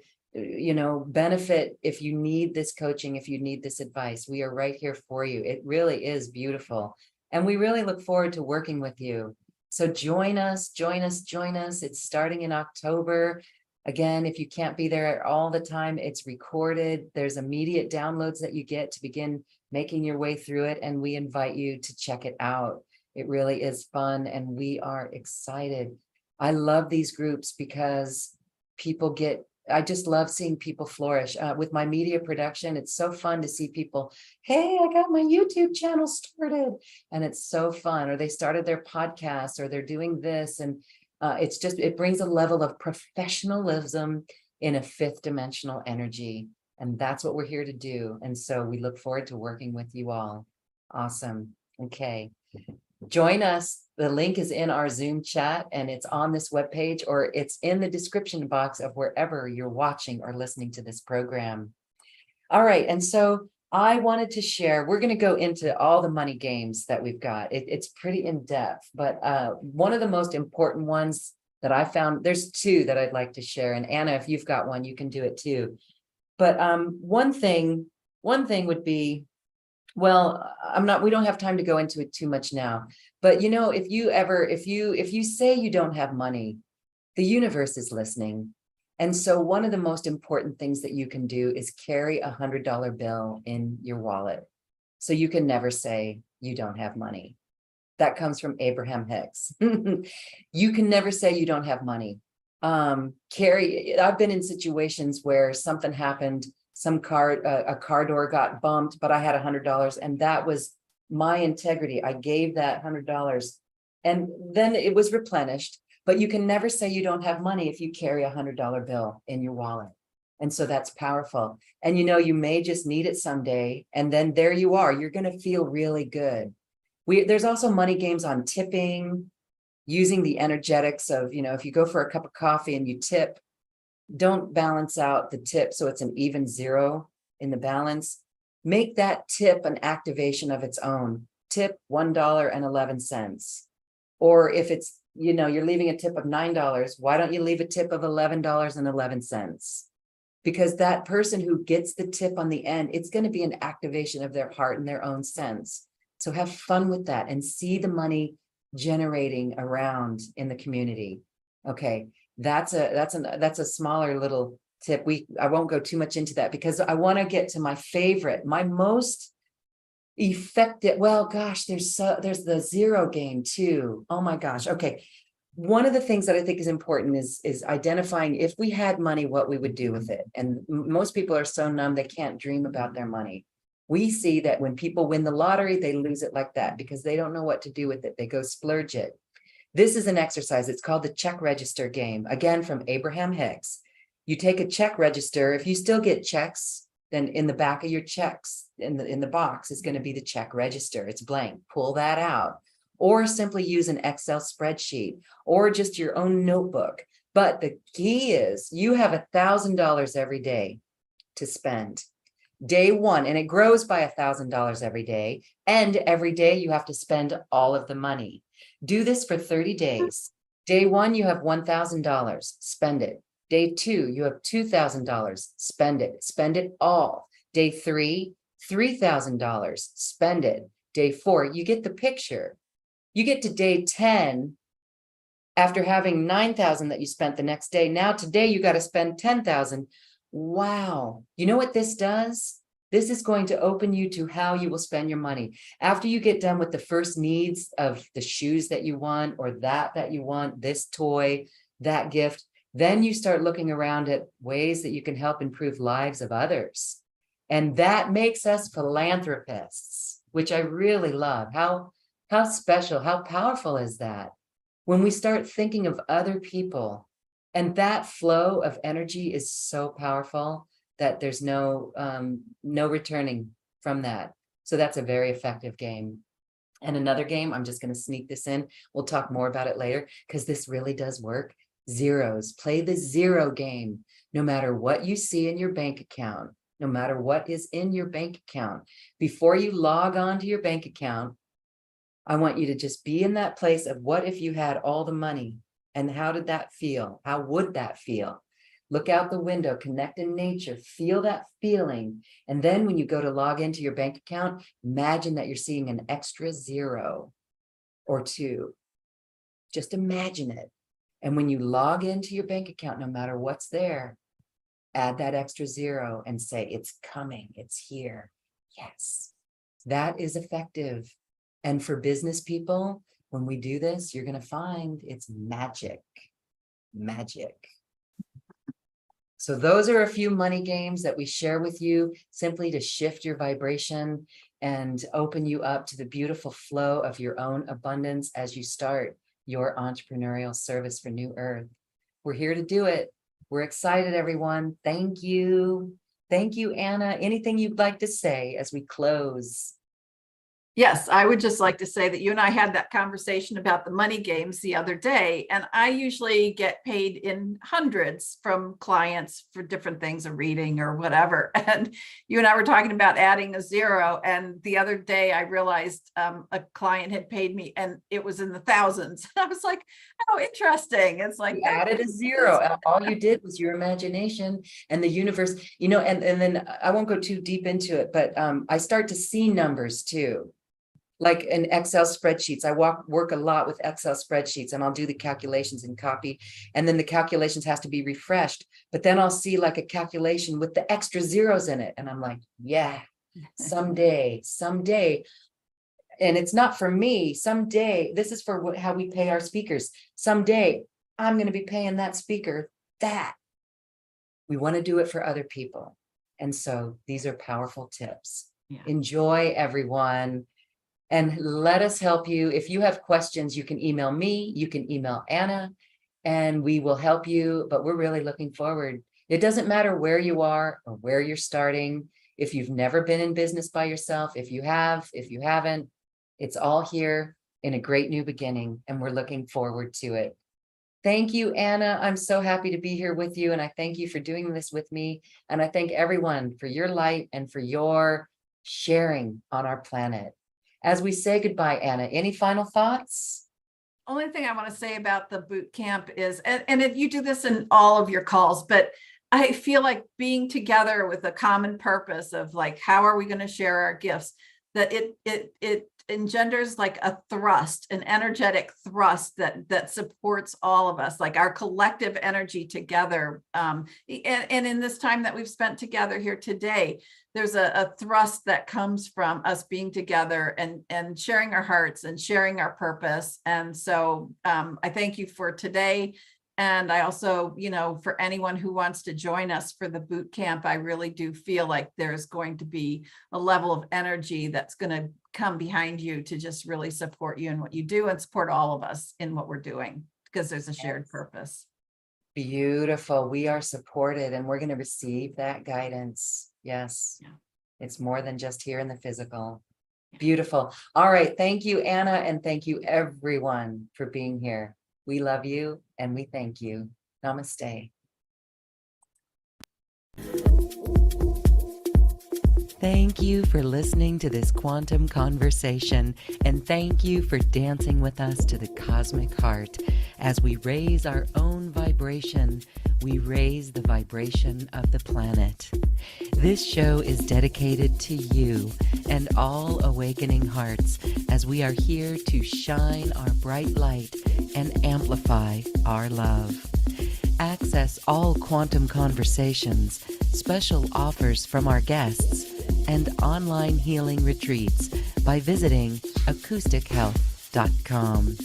benefit if you need this coaching, if you need this advice. We are right here for you. It really is beautiful. And we really look forward to working with you. So join us. It's starting in October. Again, if you can't be there all the time, it's recorded. There's immediate downloads that you get to begin making your way through it. And we invite you to check it out. It really is fun. And we are excited. I love these groups because I just love seeing people flourish. With my media production, it's so fun to see people, hey, I got my YouTube channel started. And it's so fun. Or they started their podcast, or they're doing this. And it brings a level of professionalism in a 5th dimensional energy. And that's what we're here to do. And so we look forward to working with you all. Awesome. Okay. Join us. The link is in our Zoom chat, and it's on this webpage, or it's in the description box of wherever you're watching or listening to this program. All right. And so I wanted to share, we're going to go into all the money games that we've got. It's pretty in depth, but one of the most important ones that I found, there's 2 that I'd like to share. And Anna, if you've got one, you can do it too. But one thing would be, well, we don't have time to go into it too much now, but if you say you don't have money, the universe is listening. And so one of the most important things that you can do is carry a $100 bill in your wallet. So you can never say you don't have money. That comes from Abraham Hicks. You can never say you don't have money. I've been in situations where something happened, a car door got bumped, but I had $100, and that was my integrity. I gave that $100, and then it was replenished. But you can never say you don't have money if you carry a $100 bill in your wallet. And so that's powerful. And you may just need it someday, and then there you are. You're going to feel really good. There's also money games on tipping, using the energetics of, if you go for a cup of coffee and you tip, don't balance out the tip so it's an even 0 in the balance. Make that tip an activation of its own. Tip $1.11. Or if it's, you're leaving a tip of $9, why don't you leave a tip of $11.11? Because that person who gets the tip on the end, it's going to be an activation of their heart and their own sense. So have fun with that and see the money generating around in the community. Okay. That's a smaller little tip. I won't go too much into that because I want to get to my favorite, my most effective. Well, gosh, there's the 0 game too. Oh my gosh. Okay. One of the things that I think is important is identifying if we had money, what we would do with it. And most people are so numb, they can't dream about their money. We see that when people win the lottery, they lose it like that because they don't know what to do with it. They go splurge it. This is an exercise. It's called the check register game, again, from Abraham Hicks. You take a check register. If you still get checks, then in the back of your checks, in the box, is going to be the check register. It's blank. Pull that out. Or simply use an Excel spreadsheet or just your own notebook. But the key is you have $1,000 every day to spend. Day 1, and it grows by $1,000 every day. And every day you have to spend all of the money. Do this for 30 days. Day one, you have $1,000, spend it. Day two, you have $2,000, spend it all. Day three, $3,000, spend it. Day four, you get the picture. You get to day 10 after having 9,000 that you spent the next day. Now today you got to spend 10,000. Wow. You know what this does? This is going to open you to how you will spend your money. After you get done with the first needs of the shoes that you want, or that you want, this toy, that gift, then you start looking around at ways that you can help improve lives of others. And that makes us philanthropists, which I really love. How special, how powerful is that? When we start thinking of other people, and that flow of energy is so powerful that there's no returning from that. So that's a very effective game. And another game, I'm just going to sneak this in. We'll talk more about it later because this really does work. Zeros. Play the zero game. No matter what you see in your bank account, no matter what is in your bank account, before you log on to your bank account, I want you to just be in that place of what if you had all the money, and how did that feel? How would that feel? Look out the window, connect in nature, feel that feeling. And then when you go to log into your bank account, imagine that you're seeing an extra 0 or 2. Just imagine it. And when you log into your bank account, no matter what's there, add that extra 0 and say, it's coming, it's here. Yes, that is effective. And for business people, when we do this, you're going to find it's magic. Magic. So those are a few money games that we share with you simply to shift your vibration and open you up to the beautiful flow of your own abundance as you start your entrepreneurial service for New Earth. We're here to do it. We're excited, everyone. Thank you. Thank you, Anna. Anything you'd like to say as we close? Yes, I would just like to say that you and I had that conversation about the money games the other day, and I usually get paid in hundreds from clients for different things, a reading or whatever. And you and I were talking about adding a 0. And the other day I realized a client had paid me and it was in the thousands. I was like, oh, interesting. It's like You added a 0. And all you did was your imagination and the universe, you know, and then I won't go too deep into it, but I start to see numbers too. Like in Excel spreadsheets, I work a lot with Excel spreadsheets, and I'll do the calculations in copy, and then the calculations has to be refreshed. But then I'll see like a calculation with the extra zeros in it. And I'm like, yeah, someday. And it's not for me. Someday, this is for how we pay our speakers. Someday I'm going to be paying that speaker that. We want to do it for other people. And so these are powerful tips. Yeah. Enjoy, everyone. And let us help you. If you have questions, you can email me, you can email Anna, and we will help you. But we're really looking forward. It doesn't matter where you are or where you're starting. If you've never been in business by yourself, if you have, if you haven't, it's all here in a great new beginning, and we're looking forward to it. Thank you, Anna. I'm so happy to be here with you, and I thank you for doing this with me. And I thank everyone for your light and for your sharing on our planet. As we say goodbye, Anna, any final thoughts? Only thing I want to say about the boot camp is, and if you do this in all of your calls, but I feel like being together with a common purpose of like, how are we going to share our gifts, that it engenders like a thrust, an energetic thrust that supports all of us, like our collective energy together. And in this time that we've spent together here today, there's a thrust that comes from us being together and sharing our hearts and sharing our purpose. And so I thank you for today. And I also, you know, for anyone who wants to join us for the boot camp, I really do feel like there's going to be a level of energy that's going to come behind you to just really support you in what you do and support all of us in what we're doing, because there's a shared purpose. Beautiful. We are supported, and we're going to receive that guidance. Yes. Yeah. It's more than just here in the physical. Beautiful. All right. Thank you, Anna. And thank you, everyone, for being here. We love you and we thank you. Namaste. Thank you for listening to this quantum conversation, and thank you for dancing with us to the cosmic heart. As we raise our own vibration, we raise the vibration of the planet. This show is dedicated to you and all awakening hearts, as we are here to shine our bright light and amplify our love. Access all quantum conversations, special offers from our guests, and online healing retreats by visiting acoustichealth.com.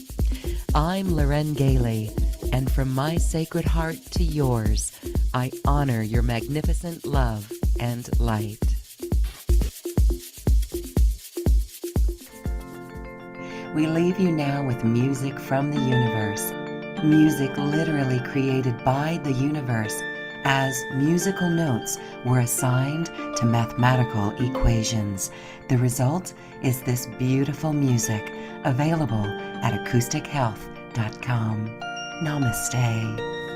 I'm Loren Galey, and from my sacred heart to yours, I honor your magnificent love and light. We leave you now with music from the universe. Music literally created by the universe, as musical notes were assigned to mathematical equations. The result is this beautiful music, available at acoustichealth.com. Namaste.